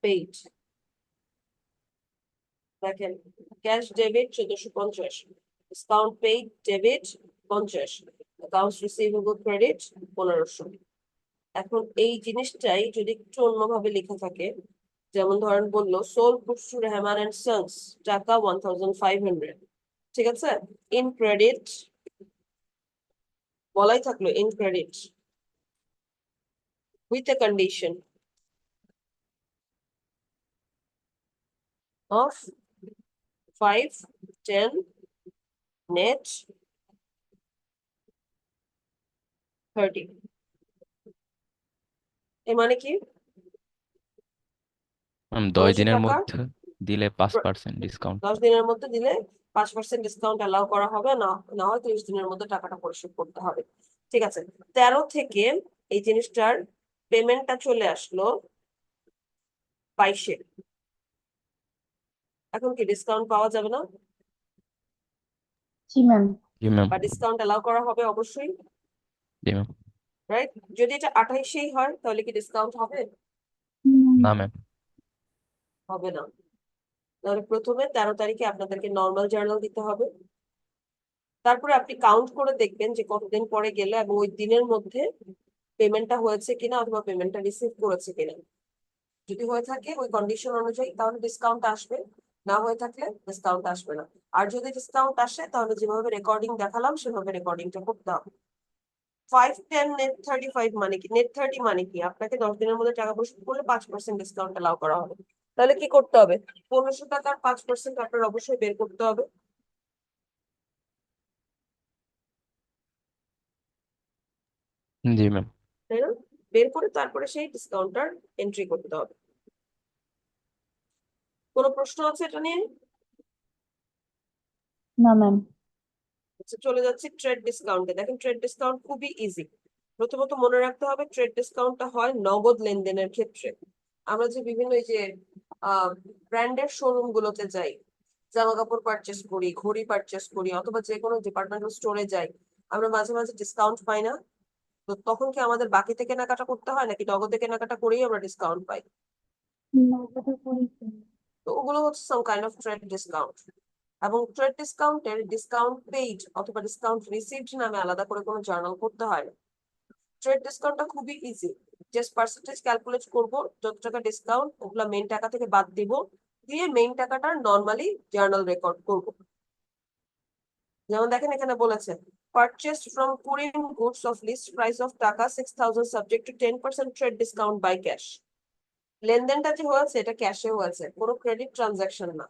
Paid. দেখেন, cash debit 1450, discount paid debit 50, accounts receivable credit 1500। এখন এই জিনিসটাই যদি একটু অন্যভাবে লেখা থাকে, যেমন ধরেন বললো sold goods to Rehman and sons, টাকা 1500, ঠিক আছে? ইন ক্রেডিট, বলাই থাকলো in credit with a condition of 5, 10 net 30। এর মানে কি? ম্যাম 10 1500 দিনের টাকা মধ্যে দিলে 5% ডিসকাউন্ট। 10 দিনের মধ্যে দিলে 5% ডিসকাউন্ট অ্যালাউ করা হবে না, না হয় 30 দিনের মধ্যে টাকাটা পরিশোধ করতে হবে। ঠিক আছে, 13 থেকে এই জিনিসটার পেমেন্টটা চলে আসলো 22-এ। এখন কি ডিসকাউন্ট পাওয়া যাবে না? জি ম্যাম। জি ম্যাম। বা ডিসকাউন্ট অ্যালাউ করা হবে অবশ্যই, জি ম্যাম। রাইট? যদি এটা 28-এই হয় তাহলে কি ডিসকাউন্ট হবে? না ম্যাম। হবে না। তাহলে প্রথমে 13 তারিখে আপনাদেরকে নর্মাল জার্নাল দিতে হবে। তারপরে আপনি কাউন্ট করে দেখবেন যে কতদিন পরে গেলে এবং ওই দিনের মধ্যে পেমেন্টটা হয়েছে কিনা অথবা পেমেন্টটা রিসিভ করেছে কিনা। যদি হয়ে থাকে ওই কন্ডিশন অনুযায়ী তাহলে ডিসকাউন্ট আসবে, না হয়ে থাকলে ডিসকাউন্ট আসবে না। আর যদি ডিসকাউন্ট আসে তাহলে যেভাবে রেকর্ডিং দেখালাম সেভাবে রেকর্ডিংটা করতে হবে। 5, 10 নেট 35 মানে কি? নেট 30 মানে কি? আপনাকে 10 দিনের মধ্যে টাকা পরিশোধ করলে 5% ডিসকাউন্ট অ্যালাউ করা হবে। তাহলে কি করতে হবে? 1500 টাকার 5% আপনার অবশ্যই বের করতে হবে। জি ম্যাম। তাই না? বের করে তারপরে সেই ডিসকাউন্টটার এন্ট্রি করতে হবে। কোনো প্রশ্ন আছে এটা নিয়ে? না ম্যাম। আচ্ছা, চলে যাচ্ছি ট্রেড ডিসকাউন্টে। দেখেন, ট্রেড ডিসকাউন্ট খুবই ইজি। প্রথমত মনে রাখতে হবে ট্রেড ডিসকাউন্টটা হয় নগদ লেনদেনের ক্ষেত্রে। আমরা যে বিভিন্ন এই যে ব্র্যান্ডের শোরুম গুলোতে যাই, জামা কাপড় পারচেস করি, ঘড়ি পারচেস করি, অথবা যে কোনো ডিপার্টমেন্টাল স্টোরে যাই, আমরা মাঝে মাঝে ডিসকাউন্ট পাই না? তো তখন কি আমাদের বাকিতে কেনাকাটা করতে হয় নাকি নগদে কেনাকাটা করেই আমরা ডিসকাউন্ট পাই? তো ওগুলো হচ্ছে some kind of trade discount. এবং ট্রেড ডিসকাউন্টের ডিসকাউন্ট পেইড অথবা ডিসকাউন্ট রিসিভড নামে আলাদা করে কোনো জার্নাল করতে হয় না। ট্রেড ডিসকাউন্টটা খুবই ইজি। জাস্ট পার্সেন্টেজ ক্যালকুলেট করব, যত টাকা ডিসকাউন্ট ওগুলা মেইন টাকা থেকে বাদ দিব, দিয়ে মেইন টাকাটা নর্মালি জার্নাল রেকর্ড করব। যেমন দেখেন এখানে বলেছে purchase from Korean goods of list price of taka 6000 subject to 10% trade discount by cash. লেনদেনটা যে হয়েছে এটা ক্যাশে হয়েছে, কোনো ক্রেডিট ট্রানজাকশন না।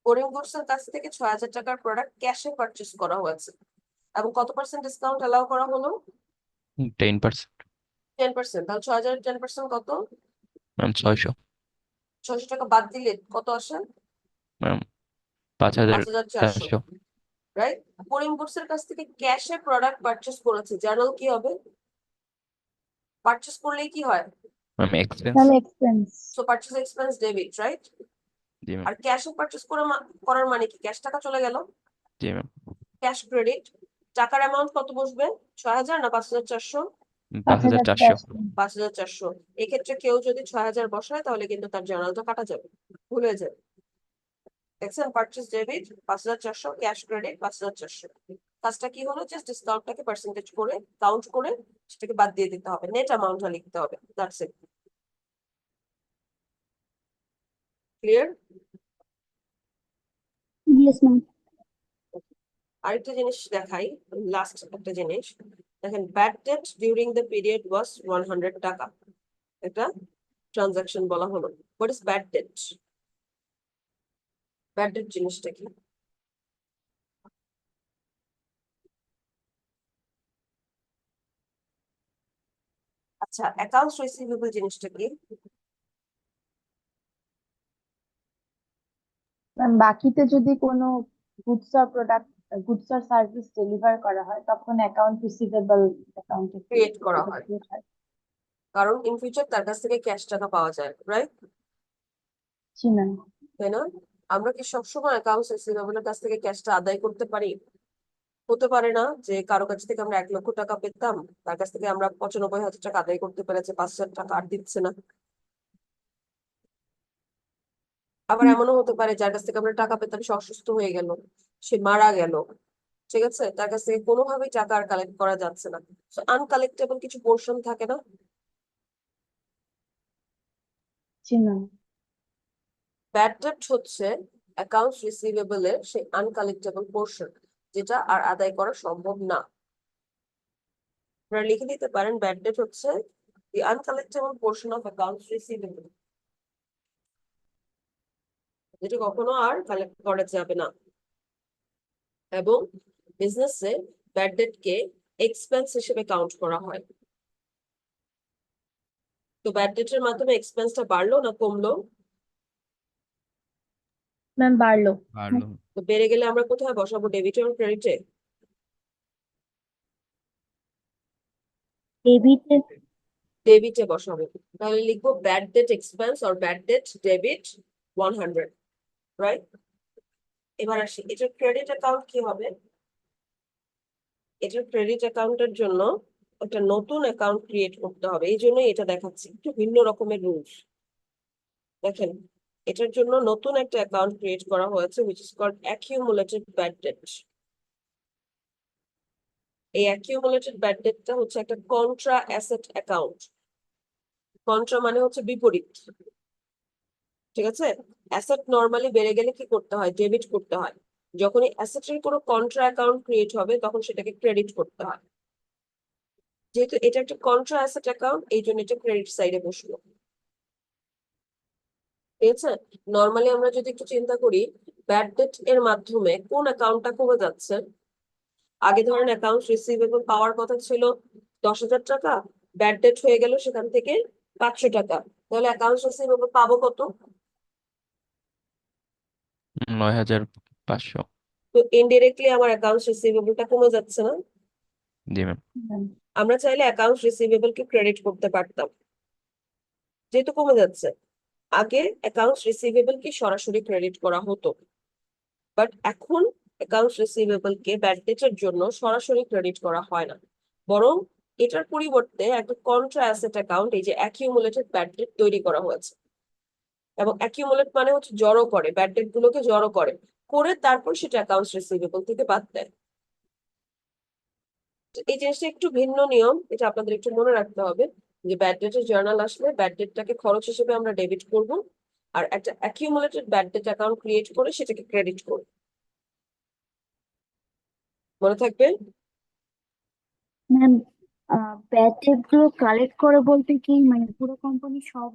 কোরিয়ান গুডস এর কাছ থেকে 6000 টাকার প্রোডাক্ট ক্যাশে পারচেজ করা হয়েছে এবং কত পার্সেন্ট ডিসকাউন্ট অ্যালাউ করা হলো? 10%। 10%। তাহলে 6000 10% কত? ম্যাম 600। 600 টাকা বাদ দিলে কত আসে? ম্যাম 5400। 5400, রাইট? কোরিয়ান গুডস এর কাছ থেকে ক্যাশে প্রোডাক্ট পারচেজ করেছে, জার্নাল কি হবে? পারচেজ করলেই কি হয়? Ma'am expense. তাহলে expense. So purchase expense debit, right? জি ম্যাম। আর ক্যাশে পারচেজ করার মানে কি? ক্যাশ টাকা চলে গেল, জি ম্যাম। Cash credit. টাকার অ্যামাউন্ট কত বসবে? 6,000 না 5,400? 5,400। 5,400। এক্ষেত্রে কেউ যদি 6,000 বসায় তাহলে কিন্তু তার জার্নালটা কাটা যাবে, ভুলে যাবে। দেখছেন, পারচেজ ডেবিট 5,400, ক্যাশ ক্রেডিট 5,400। কাজটা কি হলো? জাস্ট ডিসকাউন্টটাকে পার্সেন্টেজ করে কাউন্ট করে সেটাকে বাদ দিয়ে দিতে হবে, নেট অ্যামাউন্টটা লিখতে হবে, that's it. Clear? Yes ma'am. আরেকটা জিনিস দেখাই, লাস্ট একটা জিনিস দেখেন, bad debt during the period was 100 টাকা। এটা ট্রানজাকশন বলা হলো। What is bad debt? Bad debt জিনিসটা কি? আচ্ছা, অ্যাকাউন্টস রিসিভেবল জিনিসটা কি? ম্যাম বাকিতে যদি কোনো গুডস অর সার্ভিস ডেলিভার করা হয় তখন অ্যাকাউন্ট রিসিভেবল অ্যাকাউন্টে ক্রিয়েট করা হয়, কারণ ইন ফিউচার তার কাছ থেকে ক্যাশ টাকা পাওয়া যায়, রাইট? জি ম্যাম। তাই না? আমরা কি সবসময় অ্যাকাউন্টস রিসিভেবলের কাছ থেকে ক্যাশটা আদায় করতে পারি? হতে পারে না যে কারো কাছ থেকে আমরা 1,00,000 টাকা পেতাম, তার কাছ থেকে আমরা 95,000 টাকা আদায় করতে পেরেছি, 5,000 টাকা আর দিচ্ছে না। আবার এমনও হতে পারে যার কাছ থেকে আমরা টাকা পেতাম সে অসুস্থ হয়ে গেল, সে মারা গেল, ঠিক আছে, তার কাছ থেকে কোনোভাবেই টাকা আর কালেক্ট করা যাচ্ছে না। আনকালেক্টেবল কিছু পোর্শন থাকে না? জি ম্যাম। ব্যাড ডেট হচ্ছে অ্যাকাউন্টস রিসিভেবল এর সেই আনকালেক্টেবল পোর্শন, যেটা আর আদায় করা সম্ভব না। আপনারা লিখে দিতে পারেন, ব্যাড ডেট হচ্ছে the uncollectable portion of accounts receivable, যেটা কখনো আর কালেক্ট করা যাবে না। এবং বিজনেসে ব্যাড ডেট কে এক্সপেন্স হিসেবে কাউন্ট করা হয়। তো ব্যাড ডেটের মাধ্যমে এক্সপেন্সটা বাড়লো না কমলো? ম্যাম বাড়লো। পারলো। তো বেড়ে গেলে আমরা কোথায় বসাবো, ডেবিটে আর ক্রেডিটে? ডেবিটে। ডেবিটে বসাবো। তাহলে লিখবো bad date expense or bad date debit 100, right? এবার আসি, এটার ক্রেডিট অ্যাকাউন্ট কি হবে? এটার ক্রেডিট অ্যাকাউন্টের জন্য একটা নতুন অ্যাকাউন্ট ক্রিয়েট করতে হবে, এই জন্যই এটা দেখাচ্ছি, একটু ভিন্ন রকমের রুলস। দেখেন, এটার জন্য নতুন একটা অ্যাকাউন্ট ক্রিয়েট করা হয়েছে which is called accumulated bad debt। এই accumulated bad debtটা হচ্ছে একটা কন্ট্রা অ্যাসেট অ্যাকাউন্ট। কন্ট্রা মানে হচ্ছে বিপরীত, ঠিক আছে? অ্যাসেট নরমালি বেড়ে গেলে কি করতে হয়? ডেবিট করতে হয়। যখনই অ্যাসেটের কোনো কন্ট্রা অ্যাকাউন্ট ক্রিয়েট হবে তখন সেটাকে ক্রেডিট করতে হয়। যেহেতু এটা একটা কন্ট্রা অ্যাসেট অ্যাকাউন্ট, এই জন্য এটা ক্রেডিট সাইডে বসলো, ঠিক আছে? নরমালি আমরা যদি একটু চিন্তা করি, ব্যাড ডেট এর মাধ্যমে কোন অ্যাকাউন্টটা কমে যাচ্ছে? আগে ধরেন অ্যাকাউন্ট রিসিভেবল পাওয়ার কথা ছিল 10,000 টাকা, ব্যাড ডেট হয়ে গেল সেখান থেকে 500 টাকা, তাহলে অ্যাকাউন্ট রিসিভেবল পাবো কত? 9,500। তো ইনডিরেক্টলি আমার অ্যাকাউন্ট রিসিভেবলটা কমে যাচ্ছে না? জি ম্যাম। ম্যাম। আমরা চাইলে অ্যাকাউন্ট রিসিভেবল কে ক্রেডিট করতে পারতাম, যেহেতু কমে যাচ্ছে। আগে অ্যাকাউন্ট রিসিভেবল কে সরাসরি ক্রেডিট করা হতো, বাট এখন অ্যাকাউন্ট রিসিভেবল কে ব্যাড ডেটের জন্য সরাসরি ক্রেডিট করা হয় না, বরং এটার পরিবর্তে একটা কন্ট্রা অ্যাসেট অ্যাকাউন্ট, এই যে অ্যাকিউমুলেটেড ব্যাড ডেট তৈরি করা হয়েছে। এবং অ্যাকিউমুলেট মানে হচ্ছে জড়ো করে, ব্যাড ডেট গুলোকে জড়ো করে করে তারপর সেটা অ্যাকাউন্ট রিসিভেবল থেকে বাদ দেয়। তো এই জিনিসটা একটু ভিন্ন নিয়ম, এটা আপনাদের একটু মনে রাখতে হবে যে ব্যাড ডেটের জার্নাল আসলে ব্যাড ডেটটাকে খরচ হিসেবে আমরা ডেবিট করব, আর একটা অ্যাকিউমুলেটেড ব্যাড ডেট অ্যাকাউন্ট ক্রিয়েট করে সেটাকে ক্রেডিট করব। মনে থাকবে? ম্যাম ব্যাড ডেট গুলো কালেক্ট করে বলতে কি মানে পুরো কোম্পানি সব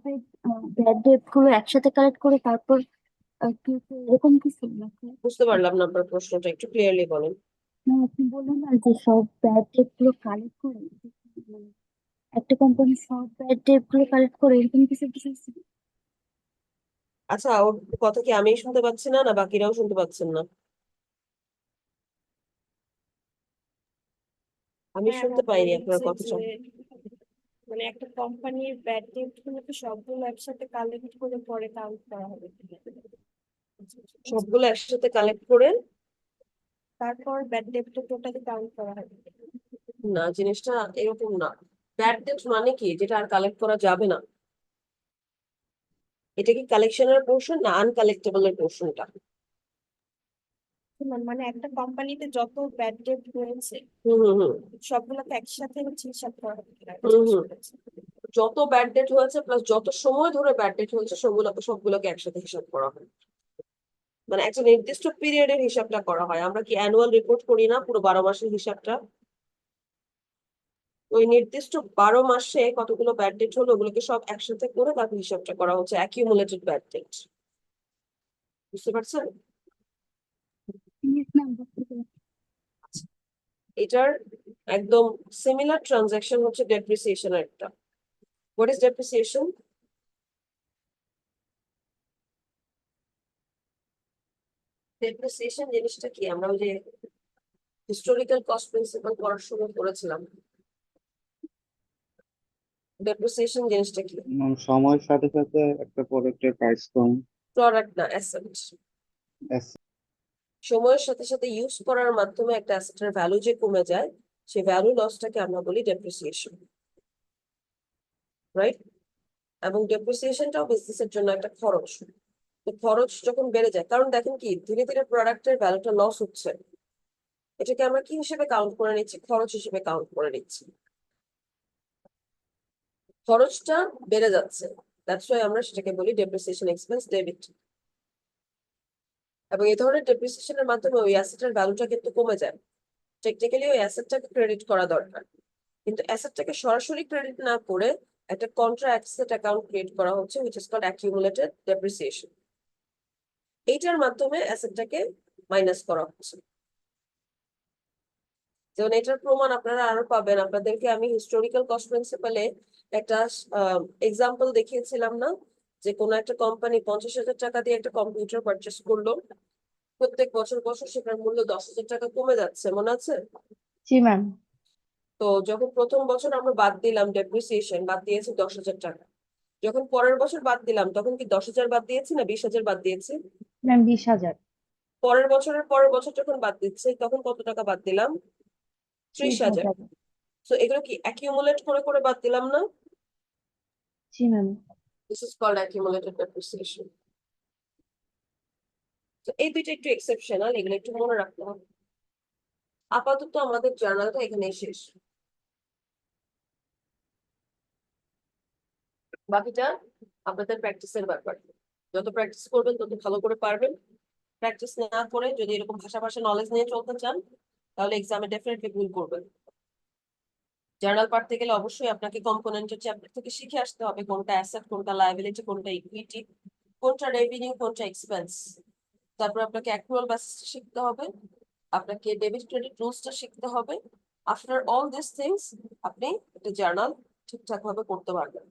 ব্যাড ডেট গুলো একসাথে কালেক্ট করে তারপর কি এরকম কিছু নাকি? বুঝতে পারলাম না আপনার প্রশ্নটা, একটু ক্লিয়ারলি বলেন। না আপনি বললেন না যে সব ব্যাড ডেট গুলো কালেক্ট করে, মানে একটা কোম্পানি সব ব্যাড ডেট গুলো কালেক্ট করে এরকম কিছু কিছু? আচ্ছা, ওর কথা কি আমি শুনতে পাচ্ছি না, না বাকিরাও শুনতে পাচ্ছেন না? আমি হ্যাঁ শুনতে ম্যাম, পাইনি বলা আপনার হচ্ছে কথাটা। যে মানে একটা কোম্পানির ব্যাড ডেট গুলোকে সবগুলো একসাথে কালেক্ট করে পরে কাউন্ট করা হবে সবগুলো একসাথে কালেক্ট করে তারপর ব্যাড ডেটটা টোটালি কাউন্ট করা হবে। না, জিনিসটা এরকম না। ব্যাড ডেট মানে কি, যেটা আর কালেক্ট করা যাবে না। এটা কি কালেকশনের পোর্শন না আনকালেক্টেবল এর পোর্শনটা? মানে একটা কোম্পানিতে যত ব্যাড ডেট হয়েছে হুম হুম হুম সবগুলোকে একসাথে হিসাব করা হবে হুম হুম। যত ব্যাড ডেট হয়েছে প্লাস যত সময় ধরে ব্যাড ডেট হয়েছে সবগুলোকে একসাথে হিসাব করা হয়। মানে একটা নির্দিষ্ট পিরিয়ডের হিসাবটা করা হয়। আমরা কি অ্যানুয়াল রিপোর্ট করি না পুরো 12 মাসের হিসাবটা? ওই নির্দিষ্ট 12 মাসে কতগুলো ব্যাড ডেট হলো ওগুলোকে সব একসাথে করে তারপর হিসাবটা করা হচ্ছে অ্যাকিউমুলেটেড ব্যাড ডেট। বুঝতে পারছেন? ইয়েস ম্যাম, বুঝতে পেরেছি। এটার একদম সিমিলার ট্রানজাকশন হচ্ছে ডেপ্রিসিয়েশন একটা। What is depreciation? ডেপ্রিসিয়েশন জিনিসটা কি, আমরা ওই যে হিস্টোরিক্যাল কস্ট প্রিন্সিপাল পড়ার সময় পড়েছিলাম। ডেপ্রিসিয়েশন জিনিসটা কি? সময়ের সাথে সাথে একটা প্রোডাক্টের প্রাইস কম। প্রোডাক্ট না, অ্যাসেট। সময়ের সাথে সাথে ইউজ করার মাধ্যমে একটা অ্যাসেটের ভ্যালু যে কমে যায়, সেই ভ্যালু লসটাকে আমরা বলি ডেপ্রিসিয়েশন, রাইট? এবং ডেপ্রিসিয়েশনটাও বিজনেসের জন্য একটা খরচ। তো খরচ যখন বেড়ে যায়, কারণ দেখেন কি ধীরে ধীরে প্রোডাক্টের ভ্যালুটা লস হচ্ছে, এটাকে আমরা কি হিসেবে কাউন্ট করে নিচ্ছি? খরচ হিসেবে কাউন্ট করে নিচ্ছি। খরচটা বেড়ে যাচ্ছে, দ্যাটস ওয়াই আমরা সেটাকে বলি ডেপ্রিসিয়েশন এক্সপেন্স ডেবিট। এবং এই ধরনের ডেপ্রিসিয়েশনের মাধ্যমে ওই অ্যাসেটের ভ্যালুটা কিন্তু কমে যায়। টেকনিক্যালি ওই অ্যাসেটটাকে ক্রেডিট করা দরকার, কিন্তু অ্যাসেটটাকে সরাসরি ক্রেডিট না করে একটা কন্ট্রা অ্যাসেট অ্যাকাউন্ট ক্রিয়েট করা হচ্ছে which is called accumulated depreciation। এইটার মাধ্যমে অ্যাসেটটাকে মাইনাস করা হচ্ছে। যেমন এটার প্রমাণ আপনারা আরো পাবেন। আপনাদেরকে আমি হিস্টোরিক্যাল কস্ট প্রিন্সিপালে একটা এক্সাম্পল দেখিয়েছিলাম না, যে কোনো একটা কোম্পানি 50,000 টাকা দিয়ে একটা কম্পিউটার পারচেস করলো, প্রত্যেক বছর বছর সেটার মূল্য 10,000 টাকা কমে যাচ্ছে, মনে আছে? জি ম্যাম। তো যখন প্রথম বছর আমরা বাদ দিলাম ডেপ্রিসিয়েশন, বাদ দিয়েছি 10,000 টাকা। যখন পরের বছর বাদ দিলাম তখন কি 10,000 বাদ দিয়েছি না 20,000 বাদ দিয়েছি? ম্যাম 20,000। পরের বছর যখন বাদ দিচ্ছি তখন কত টাকা বাদ দিলাম? 30,000। 30,000। তো এগুলো কি অ্যাকিউমুলেট করে করে বাদ দিলাম না? জি ma'am. This is called accumulated depreciation. তো এই দুইটা একটু এক্সেপশনাল, এগুলো একটু মনে রাখতে হবে। আপাতত আমাদের জার্নালটা এখানেই শেষ। বাকিটা আপনাদের প্র্যাকটিসের ব্যাপার। যত প্র্যাকটিস করবেন তত ভালো করে পারবেন। প্র্যাকটিস না করে যদি এরকম ভাষা নলেজ নিয়ে চলতে চান তাহলে এক্সামে ডেফিনেটলি ভুল করবেন। জার্নাল পড়তে গেলে অবশ্যই আপনাকে কম্পোনেন্টের চ্যাপ্টার থেকে শিখে আসতে হবে কোনটা অ্যাসেট, কোনটা লায়াবিলিটি, কোনটা ইকুইটি, কোনটা রেভিনিউ, কোনটা এক্সপেন্স। তারপর আপনাকে অ্যাক্রুয়াল বেসিস শিখতে হবে, আপনাকে ডেবিট ক্রেডিট রুলসটা শিখতে হবে। আফটার অল দিস থিংস আপনি একটা জার্নাল ঠিকঠাক ভাবে করতে পারবেন।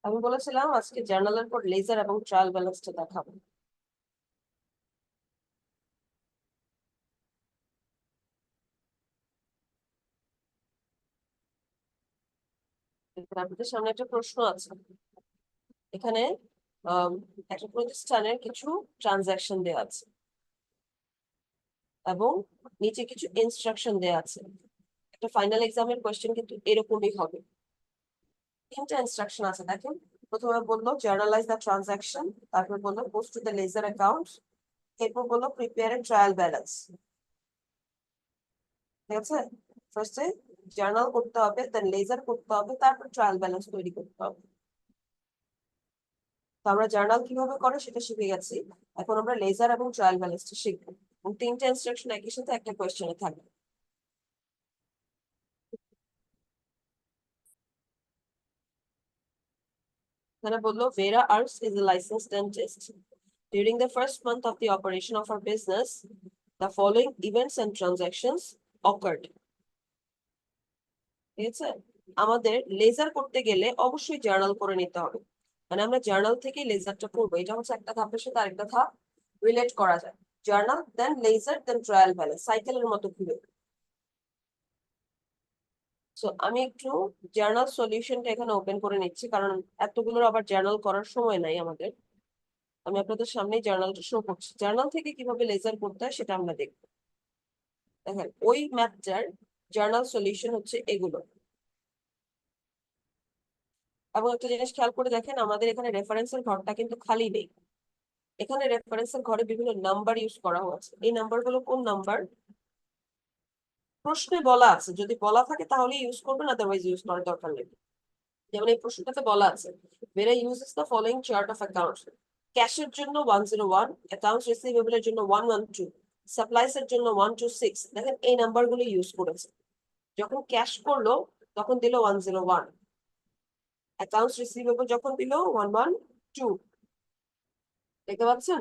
আমি বলেছিলাম আজকে জার্নালের পর লেজার এবং ট্রায়াল ব্যালেন্সটা দেখাবো। আপনাদের সামনে একটা প্রশ্ন আছে। এখানে একটা প্রতিষ্ঠানের কিছু ট্রানজাকশন দেওয়া আছে এবং নিচে কিছু ইনস্ট্রাকশন দেওয়া আছে। একটা ফাইনাল এক্সামের কোয়েশ্চেন কিন্তু এরকমই হবে। 3টা ইনস্ট্রাকশন আছে দেখেন। প্রথমে বললো জার্নালাইজ দ্য ট্রানজাকশন, তারপর বললো post to the laser account, এরপর বললো প্রিপেয়ার এ ট্রায়াল ব্যালেন্স। ঠিক আছে, ফার্স্টে জার্নাল করতে হবে, দেন লেজার করতে হবে, তারপর ট্রায়াল ব্যালেন্স তৈরি করতে হবে। তো আমরা জার্নাল কিভাবে করে সেটা শিখে গেছি, এখন আমরা লেজার এবং ট্রায়াল ব্যালেন্সটা শিখবো। এবং 3টা ইনস্ট্রাকশন একই সাথে একটা কোয়েশ্চেনে থাকবে। এখানে বললো Vera Arts is a licensed dentist. During the first month of the operation of our business, the following events and transactions occurred. ঠিক আছে, আমাদের লেজার করতে গেলে অবশ্যই জার্নাল করে নিতে হবে। মানে আমরা জার্নাল থেকে লেজারটা করবো, এটা হচ্ছে একটা ধাপের সাথে আরেকটা ধাপ রিলেট করা যায়। জার্নাল, দেন লেজার, দেন ট্রায়াল ব্যালেন্স, সাইকেলের মতো ঘুরে। সো আমি একটু জার্নাল সলিউশনটা এখানে ওপেন করে নিচ্ছি, কারণ এতগুলোর আবার জার্নাল করার সময় নাই আমাদের। আমি আপনাদের সামনে জার্নালটা শো করছি। জার্নাল থেকে কিভাবে লেজার করতে হয় সেটা আমরা দেখবো। দেখেন, ওই ম্যাথটার জার্নাল সলিউশন হচ্ছে এগুলো। এবং একটা জিনিস খেয়াল করে দেখেন, আমাদের এখানে রেফারেন্সের ঘরটা কিন্তু খালি নেই। এখানে রেফারেন্সের ঘরে বিভিন্ন নাম্বার ইউজ করা হয়েছে। এই নাম্বারগুলো কোন নাম্বার? প্রশ্নে বলা আছে, যদি বলা থাকে তাহলে ইউজ করবেন, আদারওয়াইজ ইউজ করার দরকার নেই। যেমন এই প্রশ্নটাতে বলা আছে, Vera uses the following chart of accounts. ক্যাশের জন্য 101, অ্যাকাউন্টস রিসিভেবলের জন্য 112, সাপ্লাইস এর জন্য 126। দেখেন এই নাম্বারগুলো ইউজ করেছে। যখন ক্যাশ করলো তখন দিল 101, অ্যাকাউন্টস রিসিভেবল যখন দিল 112, দেখতে পাচ্ছেন?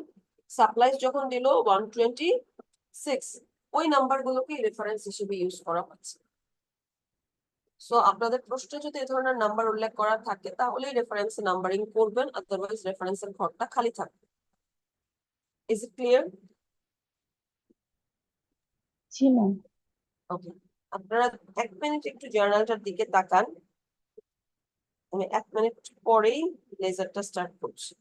সাপ্লাইস যখন দিল 126, ওই নাম্বারগুলোকে রেফারেন্স হিসেবে ইউজ করা হচ্ছে। সো আপনাদের প্রশ্নে যদি এই ধরনের নাম্বার উল্লেখ করা থাকে তাহলেই রেফারেন্স নাম্বারিং করবেন, আদারওয়াইজ রেফারেন্সের ঘরটা খালি থাকবে। Is it clear? জি ম্যাম। ওকে, আপনারা 1 মিনিট একটু জার্নালটার দিকে তাকান। আমি 1 মিনিট পরেই লেজারটা স্টার্ট করছি।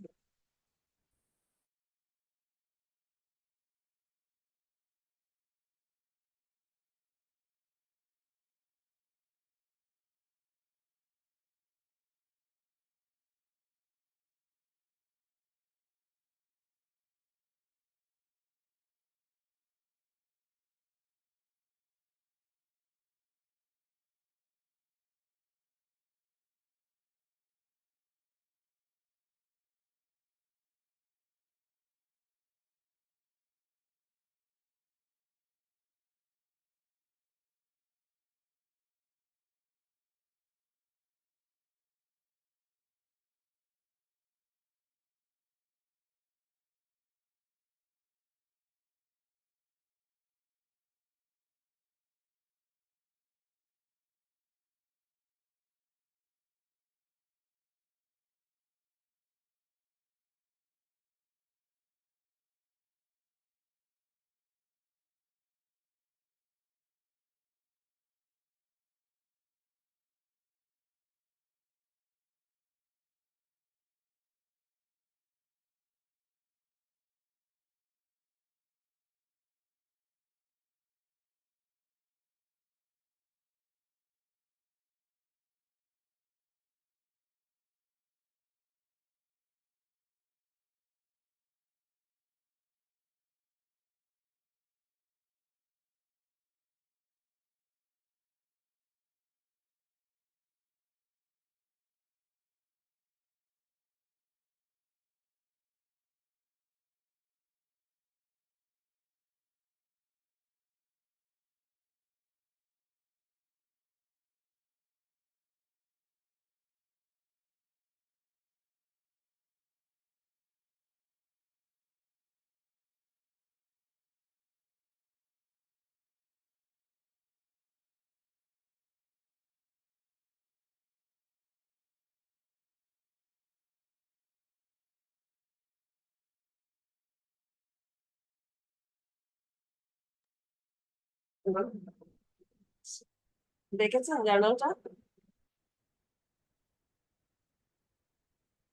দেখেছেন জার্নালটা?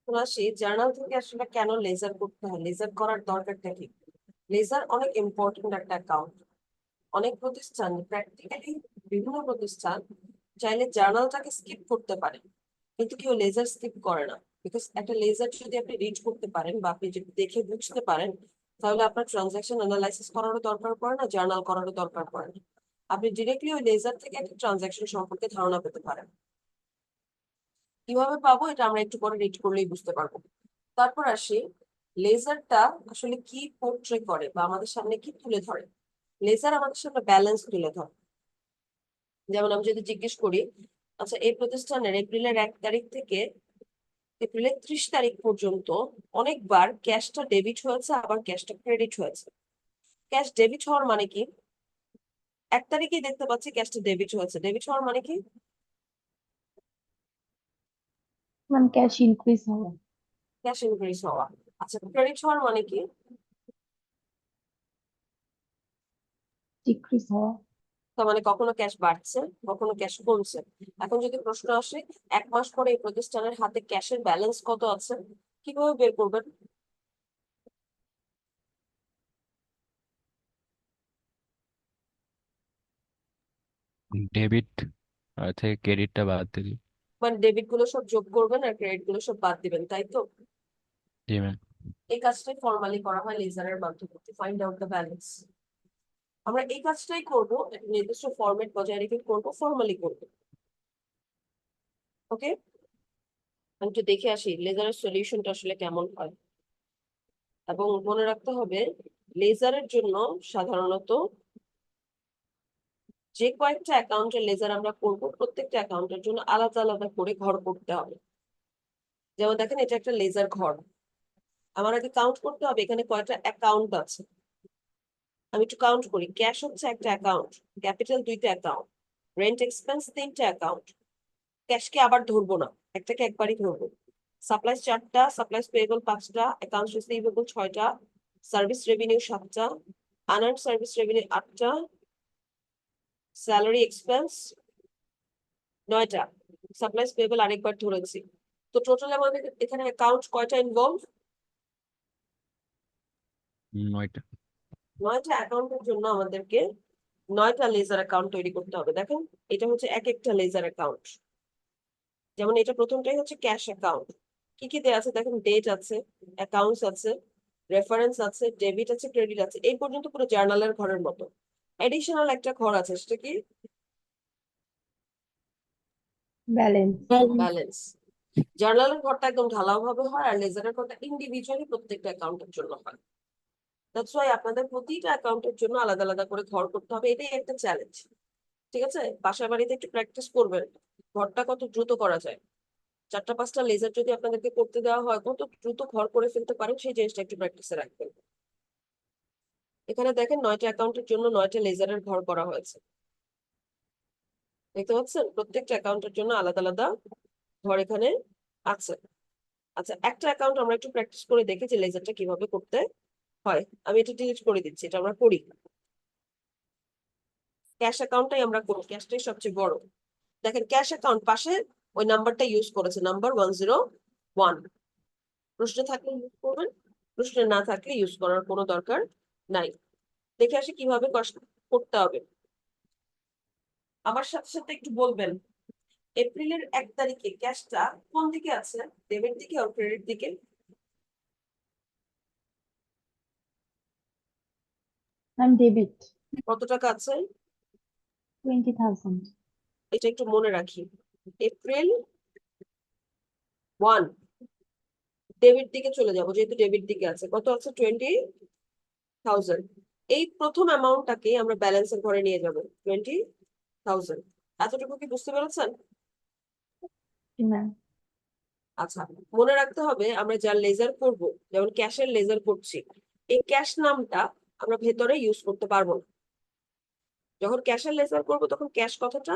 আসি জার্নাল থেকে আসলে কেন লেজার করতে হয়, লেজার করার দরকারটা কি। লেজার অনেক ইম্পর্টেন্ট একটা অ্যাকাউন্ট। অনেক প্রতিষ্ঠান, প্র্যাকটিক্যালি বিভিন্ন প্রতিষ্ঠান চাইলে জার্নালটাকে স্কিপ করতে পারে, কিন্তু কেউ লেজার স্কিপ করে না। বিকজ একটা লেজার যদি আপনি রিড করতে পারেন বা আপনি যদি দেখে বুঝতে পারেন, তাহলে আপনার ট্রানজাকশন অ্যানালাইসিস করারও দরকার পড়ে না, জার্নাল করারও দরকার পড়ে না। আপনি ডিরেক্টলি ওই লেজার থেকে একটা ট্রানজাকশন সম্পর্কে ধারণা পেতে পারেন। কিভাবে পাবো এটা আমরা একটু পরে রিড করলেই বুঝতে পারবো। তারপর আসি, লেজারটা আসলে কি পোর্ট্রে করে বা আমাদের সামনে কি তুলে ধরে। লেজার আমাদের সামনে ব্যালেন্স তুলে ধরে। যেমন আমি যদি জিজ্ঞেস করি, আচ্ছা এই প্রতিষ্ঠানের এপ্রিলের 1 তারিখ থেকে এপ্রিলের 30 তারিখ পর্যন্ত অনেকবার ক্যাশটা ডেবিট হয়েছে, আবার ক্যাশটা ক্রেডিট হয়েছে। ক্যাশ ডেবিট হওয়ার মানে কি? 1 তারিখেই দেখতে পাচ্ছি ক্যাশটা ডেবিট হয়েছে, ডেবিট হওয়ার মানে কি? ম্যাম ক্যাশ ইনক্রিজ হওয়া। ক্যাশ ইনক্রিজ হওয়া। আচ্ছা, ক্রেডিট হওয়ার মানে কি? ডিক্রিজ হওয়া। তার মানে কখনো ক্যাশ বাড়ছে, কখনো ক্যাশ কমছে। এখন যদি প্রশ্ন আসে 1 মাস পরে এই প্রতিষ্ঠানের হাতে ক্যাশের ব্যালেন্স কত আছে, কিভাবে বের করবেন? ডেবিট থেকে ক্রেডিটটা বাদ দিবি। মানে ডেবিট গুলো সব যোগ করবেন আর ক্রেডিট গুলো সব বাদ দিবেন, তাই তো? জি ম্যাম। এই কাজটাই ফর্মালি করা হয় লেজারের মাধ্যমে, ফাইন্ড আউট দ্য ব্যালেন্স। আমরা এই কাজটাই করব, একটা নির্দিষ্ট ফরম্যাট বজায় রেখে করব, ফর্মালি করব। ওকে, আমি একটু দেখে আসি লেজারের সলিউশনটা আসলে কেমন হয়। এবং মনে রাখতে হবে লেজারের জন্য সাধারণত যে কয়েকটা অ্যাকাউন্টের লেজার আমরা করব, প্রত্যেকটা অ্যাকাউন্টের জন্য আলাদা আলাদা করে ঘর করতে হবে। যেমন দেখেন এটা একটা লেজার ঘর, আমার আগে কাউন্ট করতে হবে এখানে কয়টা অ্যাকাউন্ট আছে। আমি একটু কাউন্ট করি। ক্যাশ হচ্ছে একটা অ্যাকাউন্ট, ক্যাপিটাল 2টা অ্যাকাউন্ট, রেন্ট এক্সপেন্স 3টা অ্যাকাউন্ট। ক্যাশকে আবার ধরবো না, একটাকে একবারই ধরবো। সাপ্লাইস 4টা, সাপ্লাইস পেয়েবল 5টা, অ্যাকাউন্টস রিসিভেবল 6টা, সার্ভিস রেভিনিউ 7টা, আনআর্নড সার্ভিস রেভিনিউ 8টা, স্যালারি এক্সপেন্স 9টা, সাপ্লাইস পেয়েবল আরেকবার ধরেছি। তো টোটাল আমাদের এখানে অ্যাকাউন্ট কয়টা ইনভলভ? 9টা। 9টা অ্যাকাউন্টের জন্য আমাদেরকে 9টা লেজার অ্যাকাউন্ট তৈরি করতে হবে। দেখেন এটা হচ্ছে এক একটা লেজার অ্যাকাউন্ট। যেমন এটা প্রথমটাই হচ্ছে ক্যাশ অ্যাকাউন্ট। কি কি দেয়া আছে দেখেন, ডেট আছে, অ্যাকাউন্টস আছে, রেফারেন্স আছে, ডেবিট আছে, ক্রেডিট আছে, এই পর্যন্ত পুরো জার্নালের ঘরের মতো। এডিশনাল একটা ঘর আছে, সেটা কি? ব্যালেন্স। ব্যালেন্স। জার্নালের ঘরটা একদম ঢালাও ভাবে হয়, আর লেজারের ঘরটা ইন্ডিভিজুয়ালি প্রত্যেকটা অ্যাকাউন্টের জন্য হয়। দ্যাটস ওয়াই আপনাদের প্রতিটা অ্যাকাউন্টের জন্য আলাদা আলাদা করে ঘর করতে হবে, এটাই একটা চ্যালেঞ্জ। ঠিক আছে, বাসা বাড়িতে একটু প্র্যাকটিস করবেন, ঘরটা কত দ্রুত করা যায়। 4টা 5টা লেজার যদি আপনাদেরকে করতে দেওয়া হয়, কত দ্রুত ঘর করে ফেলতে পারেন সেই জিনিসটা একটু প্র্যাকটিসে রাখবেন। এখানে দেখেন 9টা অ্যাকাউন্টের জন্য 9টা লেজারের ঘর করা হয়েছে, দেখতে পাচ্ছেন? প্রত্যেকটা অ্যাকাউন্টের জন্য আলাদা আলাদা ঘর এখানে আছে। আচ্ছা, একটা অ্যাকাউন্ট আমরা একটু প্র্যাকটিস করে দেখি যে লেজারটা কিভাবে করতে হয়। আমি এটা ডিলিট করে দিচ্ছি, এটা আমরা করি। ক্যাশ অ্যাকাউন্টটাই আমরা করি, ক্যাশটাই সবচেয়ে বড়। দেখেন ক্যাশ অ্যাকাউন্ট পাশে ওই নাম্বারটা ইউজ করেছে, নাম্বার 101। প্রশ্ন থাকলে ইউজ করবেন, প্রশ্ন না থাকলে ইউজ করার কোনো দরকার নাই। দেখে আসি কিভাবে করতে হবে। আমার সাথে সাথে একটু বলবেন, এপ্রিলের 1 তারিখে ক্যাশটা কোন দিকে আছে, ডেবিট দিকে আর ক্রেডিট দিকে? ম্যাম ডেবিট কত টাকা আছে 20,000। এটা একটু মনে রাখি। এপ্রিল 1 ডেবিট দিকে চলে যাব, যেহেতু ডেবিট দিকে আছে। কত আছে? 20,000। এই প্রথম অ্যামাউন্টটাকে আমরা ব্যালেন্সের ঘরে নিয়ে যাব, 20,000। এতটুকু কি বুঝতে পেরেছেন? ম্যাম আচ্ছা, মনে রাখতে হবে আমরা যা লেজার করব, যেমন ক্যাশের লেজার করছি, এই ক্যাশ নামটা আমরা ভেতরে ইউজ করতে পারবো না। যখন ক্যাশের লেজার করব তখন ক্যাশ কথাটা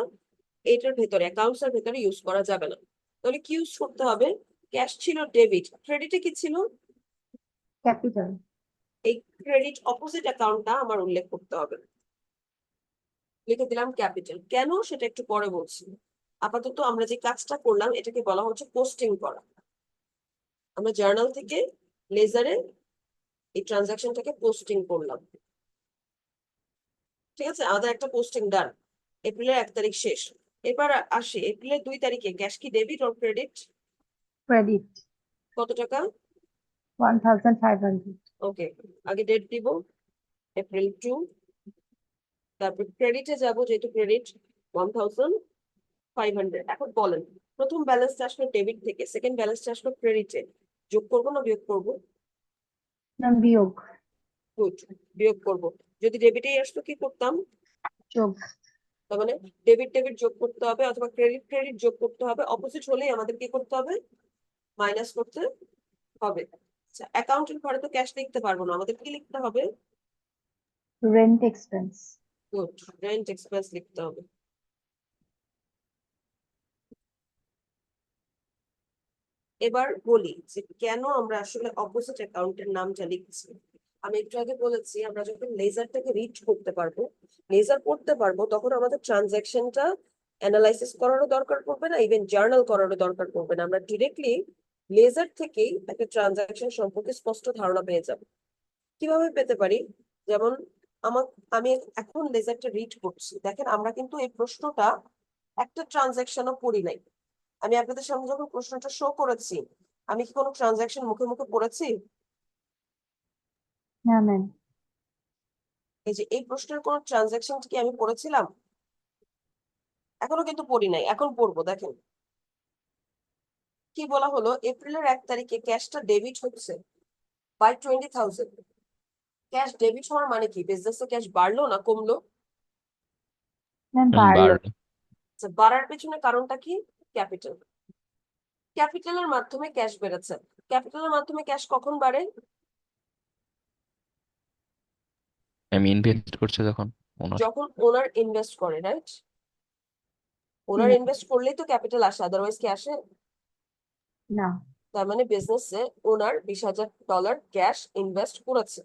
এইটার ভেতরে, অ্যাকাউন্টস এর ভেতরে ইউজ করা যাবে না। তাহলে কি ইউজ করতে হবে? ক্যাশ ছিল ডেবিট, ক্রেডিটে কি ছিল? ক্যাপিটাল। এই ক্রেডিট অপোজিট অ্যাকাউন্টটা আমার উল্লেখ করতে হবে, লিখে দিলাম ক্যাপিটাল। কেন সেটা একটু পরে বলছি। আপাতত আমরা যে কাজটা করলাম এটাকে বলা হচ্ছে পোস্টিং করা। আমরা জার্নাল থেকে লেজারে এই ট্রানজাকশনটাকে পোস্টিং করলাম। ঠিক আছে, আমাদের একটা পোস্টিং ডান। এপ্রিলের 1 তারিখ শেষ। এবার আসি এপ্রিলের 2 তারিখে ক্যাশ কি ডেবিট অর ক্রেডিট? ক্রেডিট কত টাকা? 1,500। ওকে, আগে ডেট দিব, এপ্রিল 2। তারপর ক্রেডিটে যাব, যেহেতু ক্রেডিট 1,500। এখন বলেন, প্রথম ব্যালেন্সটা আসলো ডেবিট থেকে, সেকেন্ড ব্যালেন্সটা আসলো ক্রেডিটে, যোগ করবো না বিয়োগ করবো? ম্যাম বিয়োগ। গুড, বিয়োগ করবো। যদি ডেবিটেই আসতো কি করতাম? যোগ। তার মানে ডেবিট ডেবিট যোগ করতে হবে, অথবা ক্রেডিট ক্রেডিট যোগ করতে হবে। অপোজিট হলেই আমাদের কি করতে হবে? মাইনাস করতে হবে। আচ্ছা, অ্যাকাউন্টের ঘরে তো ক্যাশ লিখতে পারবো না, আমাদের কি লিখতে হবে? Rent expense. Good, rent expense লিখতে হবে। এবার বলি যে কেন আমরা আসলে অপোজিট অ্যাকাউন্টের নামটা লিখছি। আমি একটু আগে বলেছি আমরা যখন লেজারটাকে রিড করতে পারবো, লেজার পড়তে পারবো, তখন আমাদের ট্রানজাকশনটা অ্যানালাইসিস করারও দরকার পড়বে না, ইভেন জার্নাল করারও দরকার পড়বে না। আমরা ডিরেক্টলি লেজার থেকেই একটা ট্রানজাকশন সম্পর্কে স্পষ্ট ধারণা পেয়ে যাব। কিভাবে পেতে পারি? যেমন আমার আমি এখন লেজারটা রিড করছি, দেখেন আমরা কিন্তু এই প্রশ্নটা একটা ট্রানজাকশনও পড়ি নাই। আমি আপনাদের সামনে যখন প্রশ্নটা শো করেছি, আমি কি কোনো ট্রানজাকশন মুখে মুখে পড়েছি? না ম্যাম। এই যে এই প্রশ্নের কোন ট্রানজাকশন কি আমি পড়েছিলাম? এখনো কিন্তু পড়ি নাই, এখন পড়বো। দেখেন কি বলা হলো, এপ্রিলের 1 তারিখে ক্যাশটা ডেবিট হচ্ছে বাই 20,000। ক্যাশ ডেবিট হওয়ার মানে কি? বিজনেসে ক্যাশ বাড়লো না কমলো? ম্যাম বাড়লো। বাড়লো। আচ্ছা, বাড়ার পেছনে কারণটা কি? ক্যাপিটাল। ক্যাপিটালের মাধ্যমে ক্যাশ বেড়েছে। ক্যাপিটালের মাধ্যমে ক্যাশ কখন বাড়ে? আমি ইনভেস্ট করছে যখন ওনার। যখন ওনার ইনভেস্ট করে, রাইট? ওনার ইনভেস্ট করলেই তো ক্যাপিটাল আসে, আদারওয়াইজ কি আসে? না। তার মানে বিজনেসে ওনার $20,000 ক্যাশ ইনভেস্ট করেছে।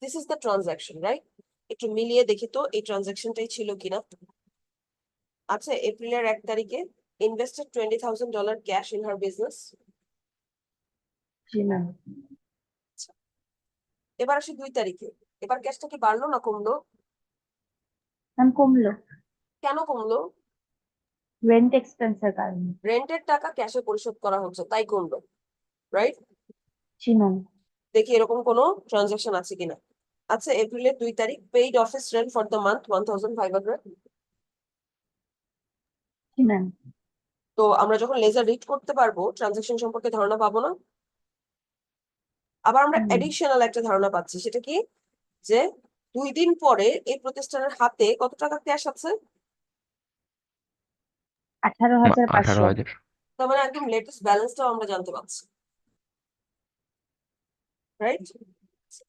This is the transaction, right? একটু মিলিয়ে দেখি তো এই ট্রানজাকশনটাই ছিল কিনা। আচ্ছা, এপ্রিলের 1 তারিখে invested $20,000 cash in her business. G ma'am. এবার আসি 2 তারিখে, এবার ক্যাশটা কি বাড়লো না কমলো? ম্যাম কমলো। কেন কমলো? রেন্ট এক্সপেন্সের কারণে। রেন্টের টাকা ক্যাশে পরিশোধ করা হচ্ছে, তাই কমলো, রাইট? জি ম্যাম। দেখি এরকম কোনো ট্রানজাকশন আছে কিনা। আচ্ছা, এপ্রিলের 2 তারিখ paid office rent for the month 1,500। G ma'am. তো আমরা যখন লেজার রিড করতে পারবো, ট্রানজাকশন সম্পর্কে ধারণা পাবো না? আবার আমরা হুম। এডিশনাল একটা ধারণা পাচ্ছি, সেটা কি? যে 2 দিন পরে এই প্রতিষ্ঠানের হাতে কত টাকা ক্যাশ আছে? 18,500। 18,000। তার মানে একদম লেটেস্ট ব্যালেন্সটাও আমরা জানতে পারছি, রাইট?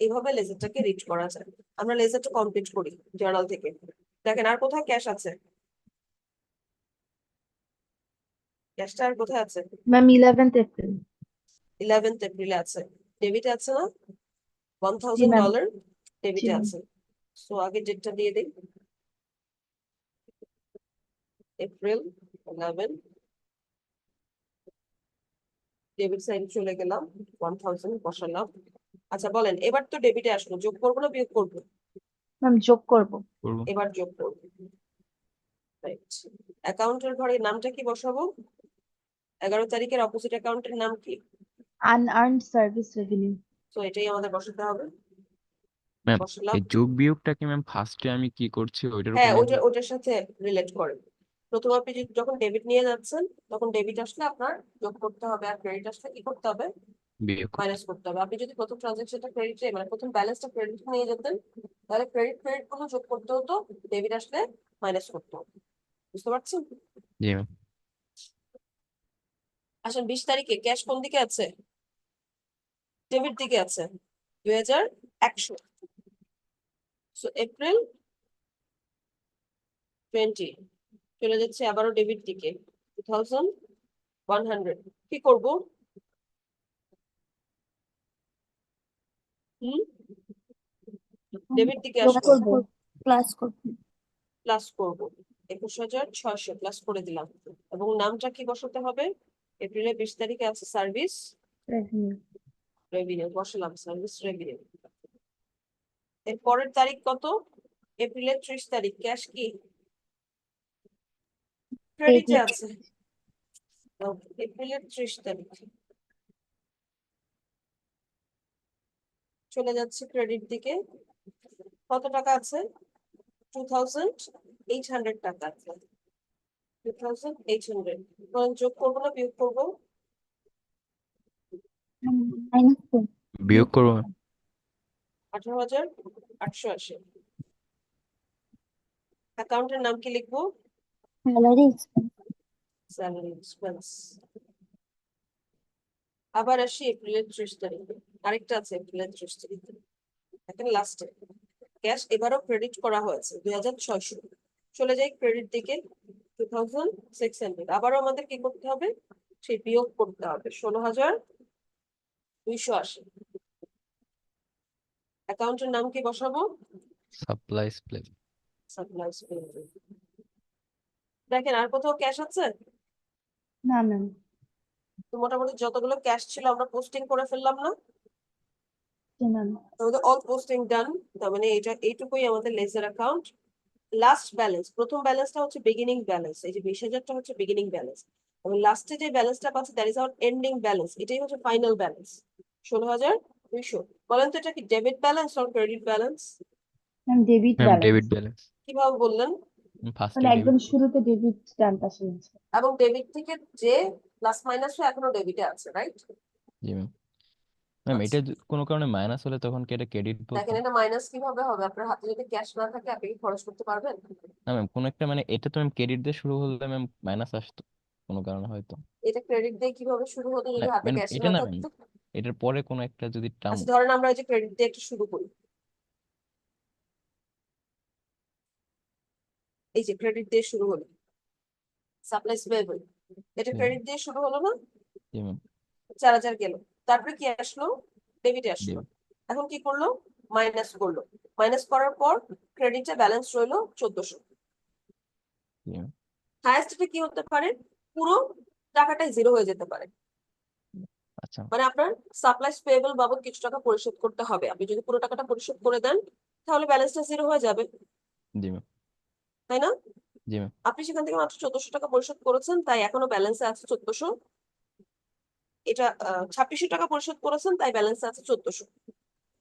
এইভাবে লেজারটাকে রিড করা যায়। আমরা লেজারটা কমপ্লিট করি জার্নাল থেকে। দেখেন আর কোথায় ক্যাশ আছে? ক্যাশটা আর কোথায় আছে? Ma'am 11th April. 11th এপ্রিলে আছে। ডেবিটে আছে না? জি ম্যাম। $1,000 জি ডেবিটে ম্যাম। আছে। সো আগে ডেটটা দিয়ে দিই, এপ্রিল 11। ডেবিট সাইডে চলে গেলাম, 1,000 বসালাম। আচ্ছা বলেন, এবার তো ডেবিটে আসলো, যোগ করবো না বিয়োগ করবো? ম্যাম যোগ করব। করবো। এবার যোগ করবো, রাইট। অ্যাকাউন্টের ঘরে নামটা কি বসাবো? 11 তারিখের অপোজিট অ্যাকাউন্টের নাম কি? Unearned service revenue. তো এটাই আমাদের বসাতে হবে। ম্যাম বসালাম। এই যোগ বিয়োগটা কি ম্যাম ফার্স্টে আমি কি করছি ওইটার উপর হ্যাঁ, নির্ভর? ওটার সাথে রিলেট করে। প্রথম আপনি যখন ডেবিট নিয়ে যাচ্ছেন, তখন ডেবিট আসলে আপনার যোগ করতে হবে, আর ক্রেডিট আসলে কি করতে হবে? বিয়োগ করতে। মাইনাস করতে হবে। আপনি যদি প্রথম ট্রানজাকশনটা ক্রেডিটে, মানে প্রথম ব্যালেন্সটা ক্রেডিট নিয়ে যেতেন, তাহলে ক্রেডিট গুলো যোগ করতে হতো, ডেবিট আসলে মাইনাস করতে হতো। বুঝতে পারছেন? জি ম্যাম। আসেন, 20 তারিখে ক্যাশ কোন দিকে আছে? ডেবিট দিকে আছে, 2,100। সো এপ্রিল 20 চলে যাচ্ছে আবারও ডেবিট দিকে, 2,100। কি করব? হুম, ডেবিট দিকে যোগ আসবো, করবো, প্লাস করবো। প্লাস করব। 21,600 প্লাস করে দিলাম। এবং নামটা কি বসাতে হবে? এপ্রিলের 20 তারিখে আছে সার্ভিস রেভিনিউ। রেভিনিউ, বসালাম সার্ভিস রেভিনিউ। এর পরের তারিখ কত? এপ্রিলের 30 তারিখ ক্যাশ কি ক্রেডিটে ক্রেডিট। আছে? এপ্রিলের 30 তারিখ চলে যাচ্ছে ক্রেডিট দিকে। কত টাকা আছে? 2,800 টাকা আছে। 2,800 যোগ করবো না বিয়োগ করবো? মাইনাস করবো। বিয়োগ করবো ম্যাম। 18,880। অ্যাকাউন্টের নাম কি লিখবো? Salary expense. Salary expense. আবার আসি এপ্রিলের 30 তারিখে, আরেকটা আছে এপ্রিলের 30 তারিখে, দেখেন লাস্টে ক্যাশ এবারও ক্রেডিট করা হয়েছে 2,600। চলে যাই ক্রেডিট দিকে, 2,600। আবারও আমাদের কি করতে হবে? সেই বিয়োগ করতে হবে, 16,280। অ্যাকাউন্টের নাম কি বসাবো? Supplies play supplies payable. দেখেন আর কোথাও ক্যাশ আছে? না ম্যাম। তো মোটামুটি যতগুলো ক্যাশ ছিল আমরা পোস্টিং করে ফেললাম না? জি ম্যাম। আমাদের অল পোস্টিং ডান। তার মানে এইটুকুই আমাদের লেজার অ্যাকাউন্ট। লাস্ট ব্যালেন্স, প্রথম ব্যালেন্সটা হচ্ছে বিগিনিং ব্যালেন্স, এই যে 20,000টা হচ্ছে বিগিনিং ব্যালেন্স, এবং লাস্টে যে ব্যালেন্সটা পাচ্ছি that is our ending balance, এটাই হচ্ছে ফাইনাল ব্যালেন্স 16,200। বলেন তো এটা কি debit balance or credit balance? Ma'am debit ma'am balance. Debit balance কিভাবে বললেন? ফার্স্টে মানে একদম ডেবিট শুরুতে ডেবিট ডান পাশে আছে। এবং ডেবিট থেকে যে প্লাস মাইনাস এখনো ডেবিটে আছে, রাইট? জি ম্যাম ম্যাম এটা কোনো কারণে মাইনাস হলে তখন কি এটা ক্রেডিট বলতো দেখেন এটা মাইনাস কিভাবে হবে? আপনার হাতে যদি ক্যাশ না থাকে আপনি কি খরচ করতে পারবেন? না ম্যাম কোনো একটা মানে এটা তো ম্যাম ক্রেডিট দিয়ে শুরু হলে ম্যাম মাইনাস আসতো কোনো কারণে হয়তো এটা ক্রেডিট দিয়ে কিভাবে শুরু হতো না যদি হাতে ম্যাম ক্যাশ এটা না না ম্যাম থাকতো? এটার পরে কোনো একটা যদি টার্ম আচ্ছা ধরেন আমরা এই যে ক্রেডিট দিয়ে একটু শুরু করি, এই যে ক্রেডিট দিয়ে শুরু হলো সাপ্লাইস পেয়েবল, এটা ক্রেডিট দিয়ে শুরু হলো না? জি ম্যাম 4,000 গেল, তারপরে কি আসলো? ডেবিটে আসলো। ডেবিট এখন কি করলো? মাইনাস করলো। মাইনাস করার পর ক্রেডিটে ব্যালেন্স রইলো 1,400। জি ম্যাম হায়েস্ট এটা কি হতে পারে? পুরো টাকাটাই জিরো হয়ে যেতে পারে। আচ্ছা মানে আপনার সাপ্লাইস পেয়েবল বাবদ কিছু টাকা পরিশোধ করতে হবে, আপনি যদি পুরো টাকাটা পরিশোধ করে দেন তাহলে ব্যালেন্সটা জিরো হয়ে যাবে, জি ম্যাম তাই না? জি ম্যাম আপনি সেখান থেকে মাত্র 1,400 টাকা পরিশোধ করেছেন, তাই এখনো ব্যালেন্সে আছে 1,400। এটা 2,600 টাকা পরিশোধ করেছেন, তাই ব্যালেন্সে আছে 1,400।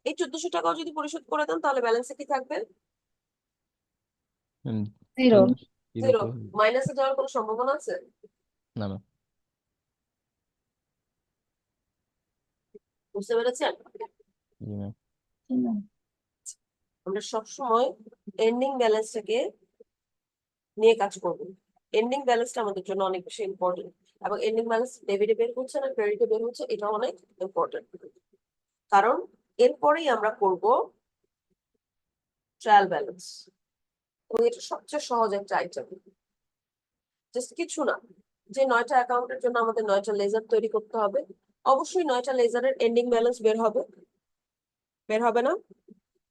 এই 1,400 টাকাও যদি পরিশোধ করে দেন তাহলে ব্যালেন্সে কি থাকবে? Ma'am zero. 14 zero zero. মাইনাসে যাওয়ার কোনো সম্ভাবনা আছে? না ম্যাম বুঝতে পেরেছেন? জি ম্যাম জি ম্যাম। আমরা সবসময় এন্ডিং ব্যালেন্সটাকে নিয়ে কাজ করব। এন্ডিং ব্যালেন্সটা আমাদের জন্য অনেক বেশি ইম্পর্টেন্ট, এবং এন্ডিং ব্যালেন্স ডেবিটে বের হচ্ছে না ক্রেডিটে বের হচ্ছে, এটা অনেক ইম্পর্টেন্ট। কারণ এরপরেই আমরা করব ট্রায়াল ব্যালেন্স, এবং এটা সবচেয়ে সহজ একটা আইটেম। জাস্ট কিছু না, যে 9টা অ্যাকাউন্টের জন্য আমাদের 9টা লেজার তৈরি করতে হবে, অবশ্যই 9টা লেজারের এন্ডিং ব্যালেন্স বের হবে, বের হবে না?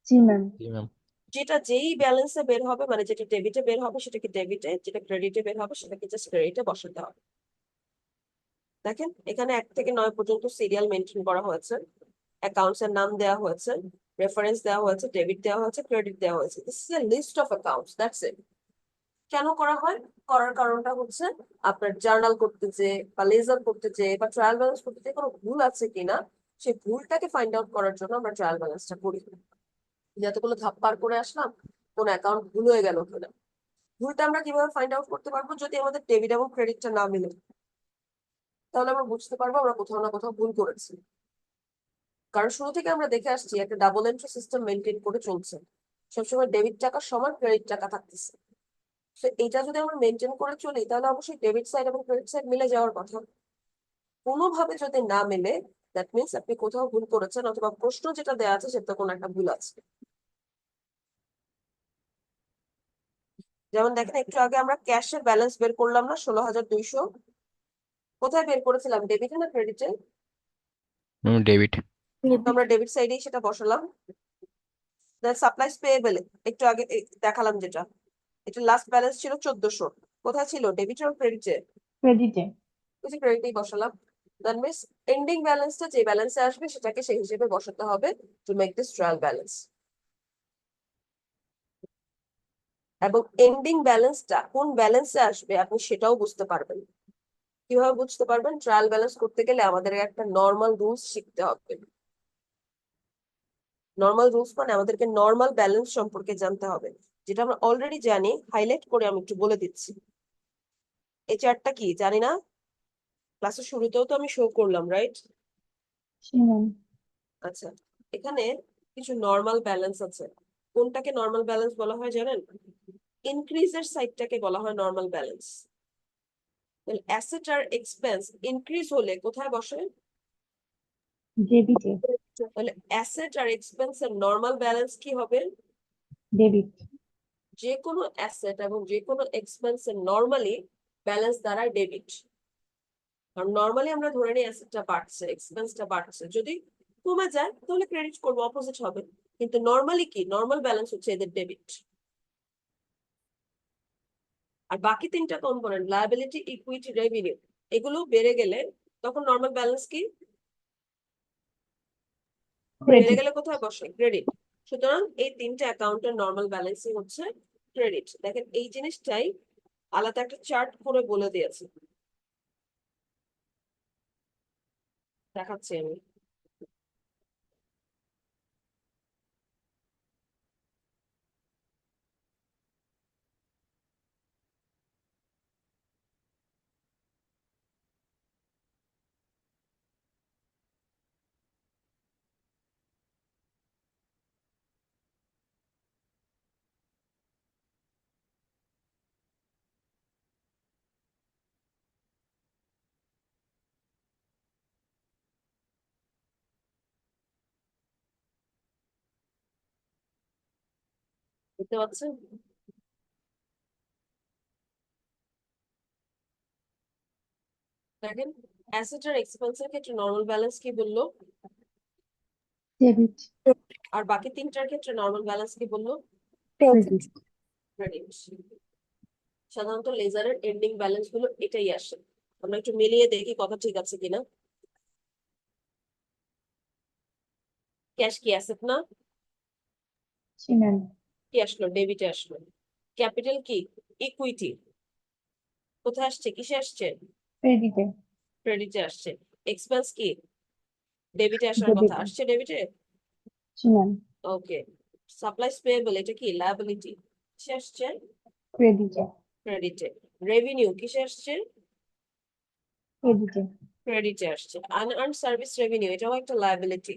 জি ম্যাম। জি ম্যাম যেটা যেই ব্যালেন্সে বের হবে, মানে যেটা ডেবিটে বের হবে সেটাকে ডেবিটে, যেটা ক্রেডিটে বের হবে সেটাকে জাস্ট ক্রেডিটে বসাতে হবে। দেখেন এখানে 1 থেকে 9 পর্যন্ত সিরিয়াল মেনটেন করা হয়েছে, অ্যাকাউন্টস এর নাম দেওয়া হয়েছে, রেফারেন্স দেওয়া হয়েছে, ডেবিট দেওয়া হয়েছে, ক্রেডিট দেওয়া হয়েছে। This is a list of accounts, that's it. কেন করা হয়? করার কারণটা হচ্ছে আপনার জার্নাল করতে যে বা লেজার করতে যে বা ট্রায়াল ব্যালেন্স করতে যে কোনো ভুল আছে কিনা, সেই ভুলটাকে ফাইন্ড আউট করার জন্য আমরা ট্রায়াল ব্যালেন্সটা করি। যতগুলো ধাপ পার করে আসলাম, কোন অ্যাকাউন্ট ভুল হয়ে গেল কিনা। ভুলটা আমরা কিভাবে ফাইন্ড আউট করতে পারবো? যদি আমাদের ডেবিট এবং ক্রেডিটটা না মিলে, তাহলে আমরা বুঝতে পারবো আমরা কোথাও না কোথাও ভুল করেছি। কারণ শুরু থেকে আমরা দেখে আসছি একটা ডাবল এন্ট্রি সিস্টেম মেনটেন করে চলছে, সবসময় ডেবিট টাকা সমান ক্রেডিট টাকা থাকতেছে। তো এটা যদি আমরা মেনটেন করে চলি তাহলে অবশ্যই ডেবিট সাইড এবং ক্রেডিট সাইড মিলে যাওয়ার কথা। কোনোভাবে যদি না মেলে, দ্যাট মিনস আপনি কোথাও ভুল করেছেন, অথবা প্রশ্ন যেটা দেওয়া আছে সেটা কোনো একটা ভুল আছে। যেমন দেখেন একটু আগে আমরা ক্যাশের ব্যালেন্স বের করলাম না, 16,200। কোথায় বের করেছিলাম, ডেবিটে না ক্রেডিটে? ম্যাম ডেবিট তো আমরা ডেবিট সাইডেই সেটা বসালাম। সাপ্লাইস পেয়েবল একটু আগে দেখালাম যেটা, এটা লাস্ট ব্যালেন্স ছিল 1,400। কোথায় ছিল, ডেবিট আর ক্রেডিটে? ক্রেডিটে। ওই যে ক্রেডিটেই বসালাম। দ্যাট মিনস এন্ডিং ব্যালেন্সটা যে ব্যালেন্সে আসবে সেটাকে সেই হিসেবে বসাতে হবে to make this trial balance. এবং এন্ডিং ব্যালেন্সটা কোন ব্যালেন্সে আসবে আপনি সেটাও বুঝতে পারবেন। কিভাবে বুঝতে পারবেন? ট্রায়াল ব্যালেন্স করতে গেলে আমাদের একটা নর্মাল রুলস শিখতে হবে। নর্মাল রুলস মানে আমাদেরকে নর্মাল ব্যালেন্স সম্পর্কে জানতে হবে, যেটা আমরা অলরেডি জানি। হাইলাইট করে আমি একটু বলে দিচ্ছি। এই চার্টটা কি জানি না, ক্লাসের শুরুতেও তো আমি শো করলাম, রাইট? জি ম্যাম। আচ্ছা, এখানে কিছু নর্মাল ব্যালেন্স আছে। কোনটাকে নর্মাল ব্যালেন্স বলা হয় জানেন? ইনক্রিজের সাইডটাকে বলা হয় নর্মাল ব্যালেন্স। অ্যাসেট আর এক্সপেন্স ইনক্রিজ হলে কোথায় বসে? ডেবিটে। তাহলে অ্যাসেট আর এক্সপেন্স এর নর্মাল ব্যালেন্স কি হবে? ডেবিট। যে কোনো অ্যাসেট এবং যে কোনো এক্সপেন্স এর নর্মালি ব্যালেন্স দ্বারা ডেবিট। কারণ নর্মালি আমরা ধরে নিই অ্যাসেটটা বাড়ছে, এক্সপেন্সটা বাড়ছে, যদি কমে যায় তাহলে ক্রেডিট করবো, অপোজিট হবে। কিন্তু নর্মালি কি, নর্মাল ব্যালেন্স হচ্ছে এদের ডেবিট। আর বাকি তিনটা কম্পোনেন্ট লায়াবিলিটি, ইকুইটি, রেভিনিউ এগুলো বেড়ে গেলে তখন নর্মাল ব্যালেন্স কি বেড়ে ক্রেডিট। গেলে কোথায় বসে? ক্রেডিট। সুতরাং এই তিনটা অ্যাকাউন্টের নর্মাল ব্যালেন্সই হচ্ছে ক্রেডিট। দেখেন এই জিনিসটাই আলাদা একটা চার্ট করে বলে দিয়েছে, দেখাচ্ছি আমি। বুঝতে পারছেন? দেখেন অ্যাসেট আর এক্সপেন্সের ক্ষেত্রে নর্মাল ব্যালেন্স কি বললো, ডেবিট। আর বাকি তিনটার ক্ষেত্রে নর্মাল ব্যালেন্স কি বললো? ক্রেডিট। ক্রেডিট। সাধারণত লেজারের এন্ডিং ব্যালেন্স গুলো এটাই আসে। আমরা একটু মিলিয়ে দেখি কথা ঠিক আছে কিনা। ক্যাশ কি অ্যাসেট না? জি ম্যাম। কি আসলো? ডেবিটে আসলো। ক্যাপিটাল কি? ইকুইটি। কোথায় আসছে? কিসে আসছে? ক্রেডিটে। ক্রেডিটে আসছে। এক্সপেন্স কি? ডেবিটে আসার কথা, ডেবিটে। আসছে ডেবিটে। জি ম্যাম। ওকে। সাপ্লাইস পেয়েবল এটা কি? লায়াবিলিটি। কিসে আসছে? ক্রেডিটে। ক্রেডিটে। রেভিনিউ কিসে আসছে? ক্রেডিটে। ক্রেডিটে আসছে। আনআর্ন সার্ভিস রেভিনিউ এটাও একটা লায়াবিলিটি।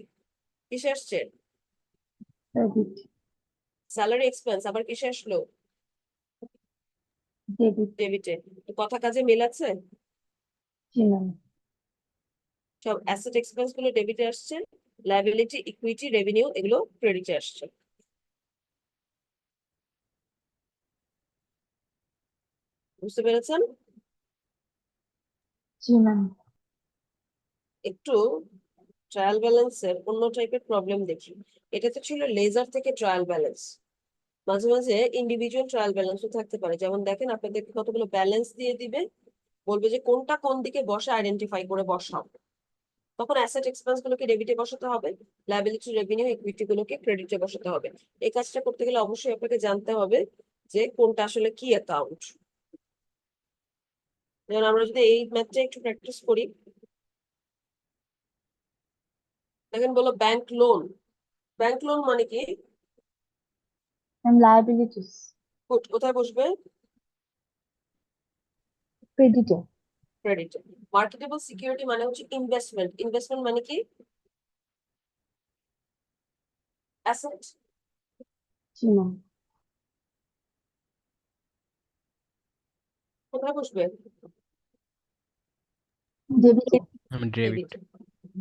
কিসে আসছে? ক্রেডিট। স্যালারি এক্সপেন্স আবার কিসে আসলো? ডেবিট। ডেবিটে। কথা কাজে মিলাচ্ছে? জি ম্যাম। সব অ্যাসেট এক্সপেন্স গুলো ডেবিটে আসছে, লায়াবিলিটি, ইকুইটি, রেভিনিউ এগুলো ক্রেডিটে আসছে। বুঝতে পেরেছেন? জি ম্যাম। একটু ট্রায়াল ব্যালেন্সের অন্য টাইপের প্রবলেম দেখি। এটা তো ছিল লেজার থেকে ট্রায়াল ব্যালেন্স। মাঝে মাঝে ইন্ডিভিজুয়াল ট্রায়াল ব্যালেন্সও থাকতে পারে। যেমন দেখেন আপনাদেরকে কতগুলো ব্যালেন্স দিয়ে দিবে, বলবে যে কোনটা কোন দিকে বসে আইডেন্টিফাই করে বসাও। তখন অ্যাসেট এক্সপেন্স গুলোকে ডেবিটে বসাতে হবে, লায়াবিলিটি, রেভিনিউ, ইকুইটি গুলোকে ক্রেডিটে বসাতে হবে। এই কাজটা করতে গেলে অবশ্যই আপনাকে জানতে হবে যে কোনটা আসলে কি অ্যাকাউন্ট। যেমন আমরা যদি এই ম্যাথটা একটু প্র্যাকটিস করি, দেখেন বলো ব্যাংক লোন। ব্যাংক লোন মানে কি? Ma'am liabilities. কোথায় বসবে? ক্রেডিটে। ক্রেডিট। মার্কেটেবল সিকিউরিটি মানে হচ্ছে ইনভেস্টমেন্ট। ইনভেস্টমেন্ট মানে কি? অ্যাসেট। জি ম্যাম। কোথায় বসবে? ডেবিটে। ডেবিট।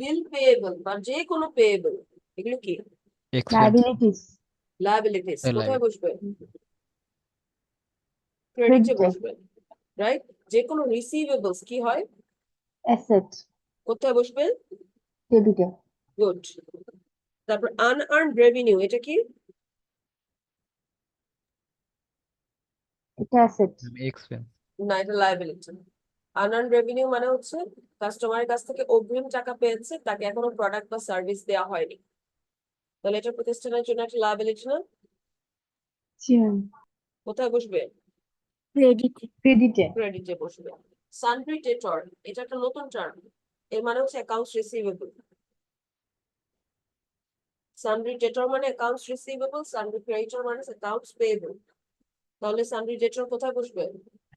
বিল পেয়েবল বা যে কোনো পেয়েবল এগুলো কি? এক্সপেন্স। লায়াবিলিটিস। লায়াবিলিটিস। কোথায় লাইবিলিটি। বসবে? ক্রেডিটে ক্রেডিটে। বসবে। রাইট। যে কোনো রিসিভেবলস কি হয়? অ্যাসেট। কোথায় বসবে? ডেবিটে। গুড। তারপর আনআর্নড রেভিনিউ এটা কি? এটা অ্যাসেট। এক্সপেন্স। না, এটা লায়াবিলিটি। আনআর্নড রেভিনিউ মানে হচ্ছে কাস্টমারের কাছ থেকে অগ্রিম টাকা পেয়েছে, তাকে এখনো প্রোডাক্ট বা সার্ভিস দেওয়া হয়নি, তাহলে এটা প্রতিষ্ঠানের জন্য একটা লায়াবিলিটি না? জি ম্যাম। কোথায় বসবে? ক্রেডিটে। ক্রেডিটে। ক্রেডিটে বসবে। সানড্রি ডেটর এটা একটা নতুন টার্ম, এর মানে হচ্ছে অ্যাকাউন্টস রিসিভেবল। সানড্রি ডেটর মানে অ্যাকাউন্টস রিসিভেবল, সানড্রি ক্রেডিটর মানে অ্যাকাউন্টস পেয়েবল। তাহলে সানড্রি ডেটর কোথায় বসবে?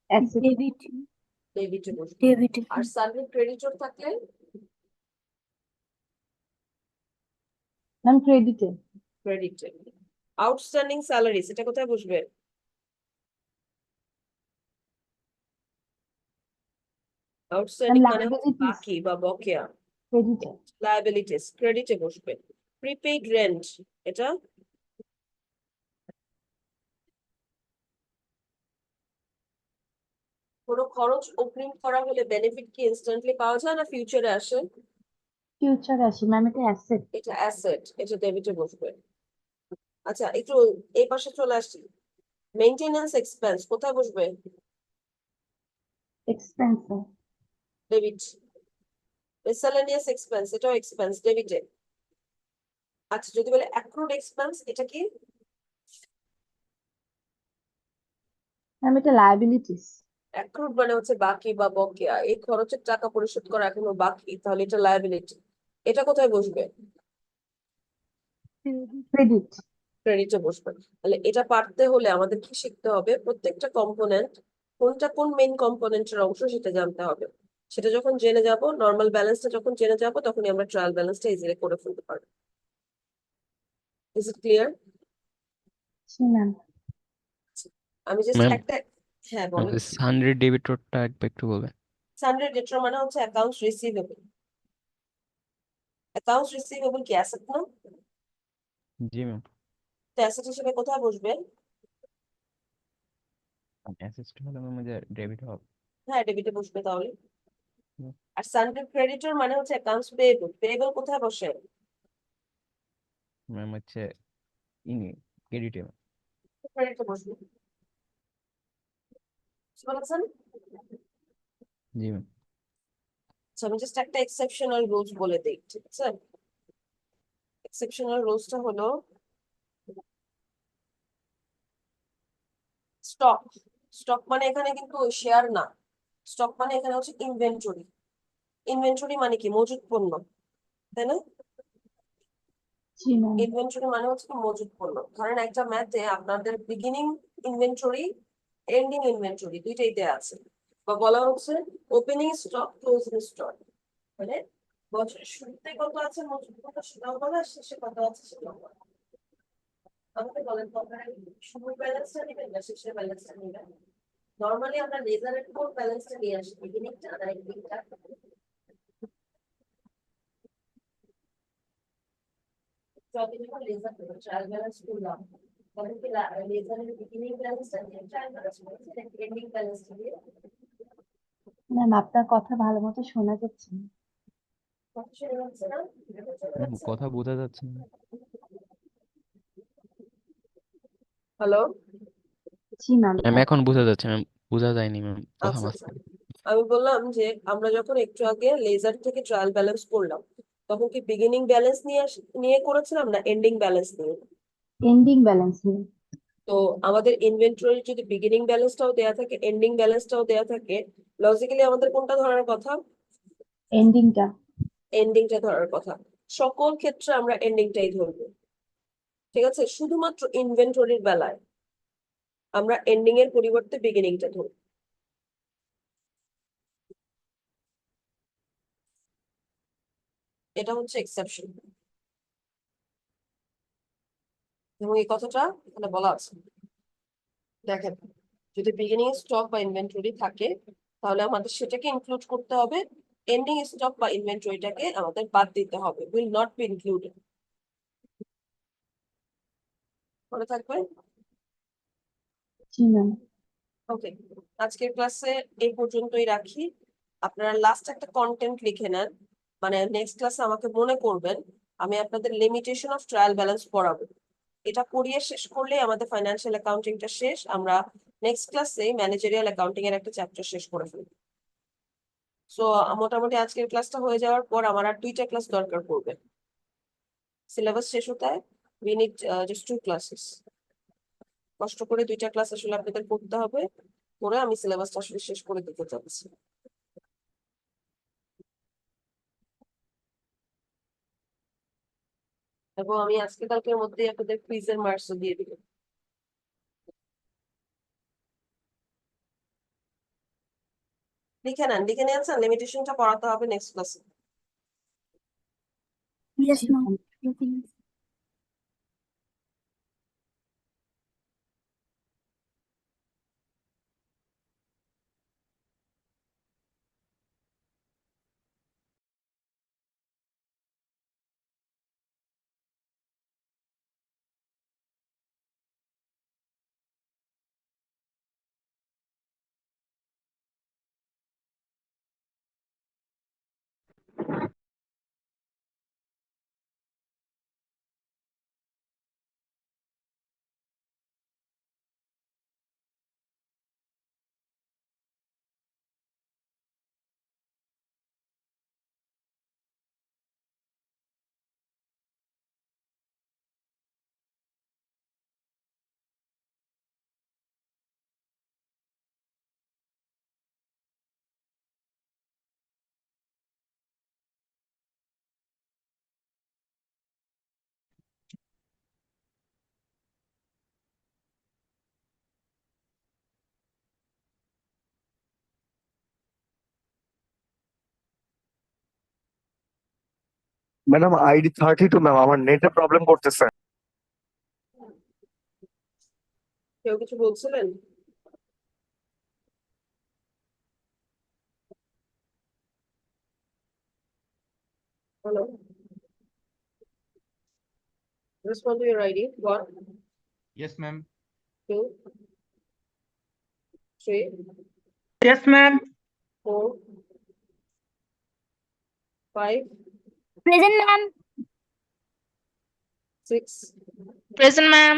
অ্যাসেট। ডেবিট। ডেবিটে বসবে। ডেবিটে। আর সানড্রি ক্রেডিটর থাকলে ম্যাম ক্রেডিটে। ক্রেডিটে। আউটস্ট্যান্ডিং স্যালারিজ এটা কোথায় বসবে? ম্যাম আউটস্ট্যান্ডিং মানে হচ্ছে লায়াবিলিটিস। বাকি বা বকেয়া। ক্রেডিটে। লায়াবিলিটিস ক্রেডিটে বসবে। প্রিপেইড রেন্ট এটা কোনো খরচ অগ্রিম করা হলে বেনিফিট কি ইনস্ট্যান্টলি পাওয়া যায় না ফিউচারে আসে? ফিউচার আসে ম্যাম, এটা অ্যাসেট। এটা অ্যাসেট, এটা ডেবিটে বসবে। আচ্ছা, একটু এই পাশে চলে আসছি। মেইনটেনেন্স এক্সপেন্স কোথায় বসবে? এক্সপেন্সিভ। ডেবিট। মিসেলেনিয়াস এক্সপেন্স, এটাও এক্সপেন্স, ডেবিটে। আচ্ছা, যদি বলে অ্যাক্রুড এক্সপেন্স, এটা কি? ম্যাম এটা লায়াবিলিটিস। অ্যাক্রুড মানে হচ্ছে বাকি বা বকেয়া, এই খরচের টাকা পরিশোধ করা এখনো বাকি, তাহলে এটা লায়াবিলিটি। এটা কোথায় বসবে? ক্রেডিট। ক্রেডিটে বসবে। তাহলে এটা পারতে হলে আমাদের কি শিখতে হবে? প্রত্যেকটা কম্পোনেন্ট কোনটা কোন মেইন কম্পোনেন্টের অংশ সেটা জানতে হবে। সেটা যখন জেনে যাব, নর্মাল ব্যালেন্সটা যখন জেনে যাব, তখনই আমরা ট্রায়াল ব্যালেন্সটা ইজিলি করে ফেলতে পারবো। Is it clear? জি ম্যাম। আমি জাস্ট ম্যাম একটা, হ্যাঁ বলেন। সানডে ডেবিটরটা একটু বলবেন। সানডে ডেটর মানে হচ্ছে অ্যাকাউন্টস রিসিভেবল। অ্যাকাউন্টস রিসিভেবল কি অ্যাসেট না? জি ম্যাম। তো অ্যাসেট হিসেবে কোথায় বসবে? অ্যাসেস্ট হলে ম্যাম যে ডেবিট হবে। হ্যাঁ, ডেবিটে বসবে তাহলে। হুম। আর সানডে ক্রেডিটর মানে হচ্ছে অ্যাকাউন্টস পেয়েবল। পেয়েবল কোথায় বসে? ম্যাম হচ্ছে ইনি ক্রেডিটে। ক্রেডিটে বসবে, বুঝতে পারছেন? জি ম্যাম। আচ্ছা, আমি জাস্ট একটা এক্সেপশনাল রুলস বলে দিই, ঠিক আছে? এক্সেপশনাল রুলসটা হলো স্টক। স্টক মানে এখানে কিন্তু শেয়ার না। স্টক মানে এখানে হচ্ছে ইনভেন্টরি। ইনভেন্টরি মানে কি? মজুত পণ্য, তাই না? জি ম্যাম। ইনভেন্টরি মানে হচ্ছে কি? মজুত পণ্য। ধরেন একটা ম্যাথে আপনাদের বিগিনিং ইনভেন্টরি, এন্ডিং ইনভেন্টরি দুইটাই দেয়া আছে, বা বলা হচ্ছে ওপেনিং স্টক, ক্লোজিং স্টক। মানে বছরের শুরুতে কত আছে মজুত পণ্য সেটাও বলা, শেষে কত আছে সেটাও বলা। আমাকে বলেন তো, আপনারা শুরুর ব্যালেন্সটা নেবেন না শেষের ব্যালেন্সটা নেবেন? নর্মালি আমরা লেজারের কোন ব্যালেন্সটা নিয়ে আসি, বিগিনিংটা না এন্ডিংটা? যখন যখন লেজার ট্রায়াল ব্যালেন্স করলাম, তখন কি লেজারের বিগিনিং ব্যালেন্সটা নিয়ে ট্রায়াল ব্যালেন্স করেছি নাকি এন্ডিং ব্যালেন্সটা দিয়ে? ম্যাম আপনার কথা ভালো মতো শোনা যাচ্ছে না। কথা শুনে যাচ্ছে না? এখন শোনা ম্যাম যাচ্ছে? কথা বোঝা যাচ্ছে না। হ্যালো? জি ম্যাম। ম্যাম এখন বোঝা যাচ্ছে ম্যাম, বোঝা যায়নি ম্যাম কথা আচ্ছা আচ্ছা, মাঝখানে। আমি বললাম যে আমরা যখন একটু আগে লেজার থেকে ট্রায়াল ব্যালেন্স করলাম, তখন কি বিগিনিং ব্যালেন্স নিয়ে করেছিলাম না এন্ডিং ব্যালেন্স নিয়ে? এন্ডিং ব্যালেন্স নিয়ে। তো আমাদের ইনভেন্টরি যদি বিগিনিং ব্যালেন্সটাও দেয়া থাকে, এন্ডিং ব্যালেন্সটাও দেয়া থাকে, লজিক্যালি আমাদের কোনটা ধরার কথা? এন্ডিংটা। এন্ডিংটা ধরার কথা। সকল ক্ষেত্রে আমরা এন্ডিংটাই ধরবো, ঠিক আছে? শুধুমাত্র ইনভেন্টরির বেলায় আমরা এন্ডিং এর পরিবর্তে বিগিনিংটা ধরবো। এটা হচ্ছে এক্সেপশন, এবং এই কথাটা এখানে বলা আছে। দেখেন, যদি বিগিনিং স্টক বা ইনভেন্টরি থাকে, তাহলে আমাদের সেটাকে ইনক্লুড করতে হবে। এন্ডিং স্টক বা ইনভেন্টরিটাকে আমাদের বাদ দিতে হবে, উইল নট বি ইনক্লুডেড। মনে থাকবে? জি ম্যাম। ওকে, আজকের ক্লাসে এই পর্যন্তই রাখি। আপনারা লাস্ট একটা কন্টেন্ট লিখে নেন, মানে নেক্সট ক্লাসে আমাকে মনে করবেন আমি আপনাদের লিমিটেশন অফ ট্রায়াল ব্যালেন্স পড়াবো। এটা পড়িয়ে শেষ করলে আমাদের ফাইন্যান্সিয়াল অ্যাকাউন্টিংটা শেষ। আমরা নেক্সট ক্লাসে ম্যানেজারিয়াল অ্যাকাউন্টিং এর একটা চ্যাপ্টার শেষ করে ফেলবো। সো মোটামুটি আজকের ক্লাসটা হয়ে যাওয়ার পর আমার আর 2টা ক্লাস দরকার পড়বে। সিলেবাস শেষ হতে উই নিড জাস্ট 2 ক্লাসেস। কষ্ট করে 2টা ক্লাস আসলে আপনাদের করতে হবে, করে আমি সিলেবাসটা আসলে শেষ করে দিতে চাচ্ছি। এবং আমি আজকে কালকের মধ্যেই আপনাদের কুইজের মার্কসও দিয়ে দিব। লিখে নেন, লিখে নিয়েছেন? লিমিটেশনটা পড়াতে হবে নেক্সট ক্লাসে। ইয়েস জি ma'am. Ma'am. Madam ID 32 ma'am, আমার নেটে প্রবলেম করতেছে। কেউ কিছু বলছিলেন? Hello, respond to your ID. 1, Yes, ma'am. 2, 3, Yes, ma'am. 4, 5, present ma'am 6, Present, ma'am.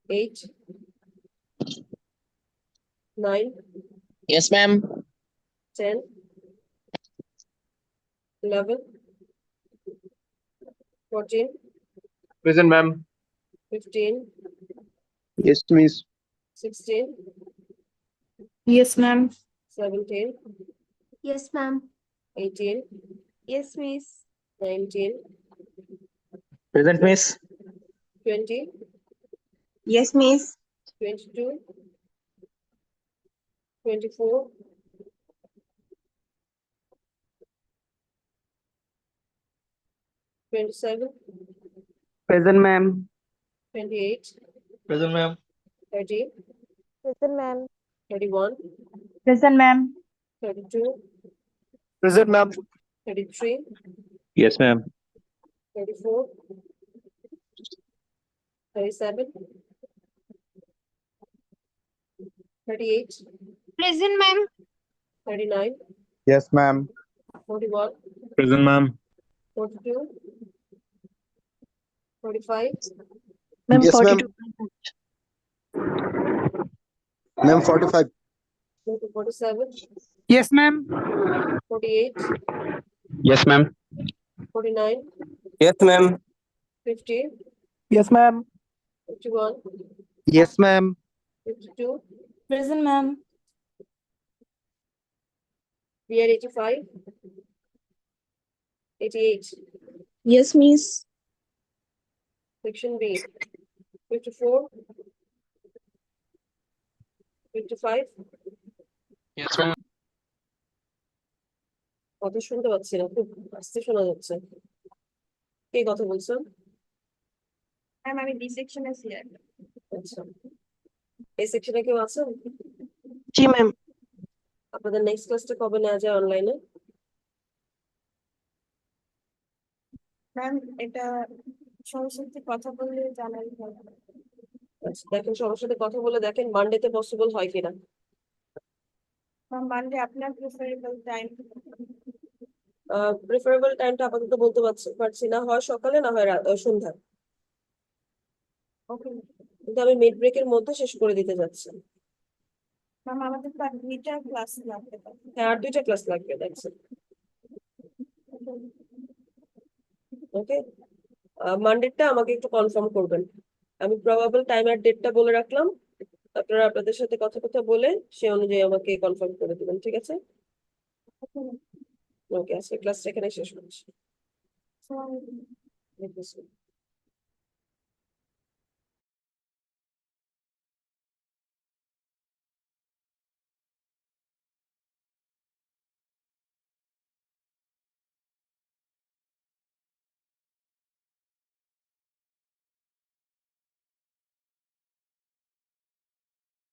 8, 9, Yes, ma'am. 10, 11, 14, Present, ma'am. 15, Yes, miss. 16, Yes, ma'am. 17, Yes, ma'am. 18, Yes, miss. 19, Present, miss. 20, Yes, miss. 22, 24, 27, Present, ma'am. 28, Present, ma'am. 30, Present, ma'am. 31, Present, ma'am. 32, present ma'am. 33, Yes, ma'am. 34, 37, 38, Present, ma'am. 39, Yes, ma'am. 41, Present, ma'am. 42, 45, Ma'am, Yes, ma'am. 42. Ma'am, 45. 47, Yes, ma'am. 48, Yes, ma'am. 49, Yes, ma'am. 50, Yes, ma'am. 51, Yes, ma'am. 52, Present, ma'am. we are 85, 88, Yes, miss. section B, 54, 55, Yes, ma'am. কথা শুনতে পাচ্ছি না, খুব আস্তে শোনা যাচ্ছে। কে কথা বলছেন? Ma'am, আমি D section আছি। আচ্ছা, এই সেকশনে কেউ আছেন? জি ম্যাম। আপনাদের নেক্সট ক্লাসটা কবে নেওয়া যায় অনলাইনে? ম্যাম, এটা সবার সাথে কথা বললে জানাই ভালো। আচ্ছা, দেখেন সবার সাথে কথা বলে দেখেন মানডেতে পসিবল হয় কিনা। ম্যাম, মানডে আপনার প্রিফারেবল টাইম। প্রিফারেবল টাইমটা আপাতত বলতে পারছি না, হয় সকালে না হয় সন্ধ্যায়, ওকে কিন্তু আমি মিড ব্রেকের মধ্যে শেষ করে দিতে যাচ্ছি। ম্যাম, আমাদের তো আর 2টা ক্লাস লাগবে। হ্যাঁ, আর 2টা ক্লাস লাগবে, দেখছেন। ওকে, মানডেটা আমাকে একটু কনফার্ম করবেন। আমি প্রবাবল টাইম আর ডেটটা বলে রাখলাম, আপনারা আপনাদের সাথে কথা বলে সে অনুযায়ী আমাকে কনফার্ম করে দিবেন, ঠিক আছে? ওকে, আজকে ক্লাসটা এখানে শেষ করছি। So, Thank you, sir.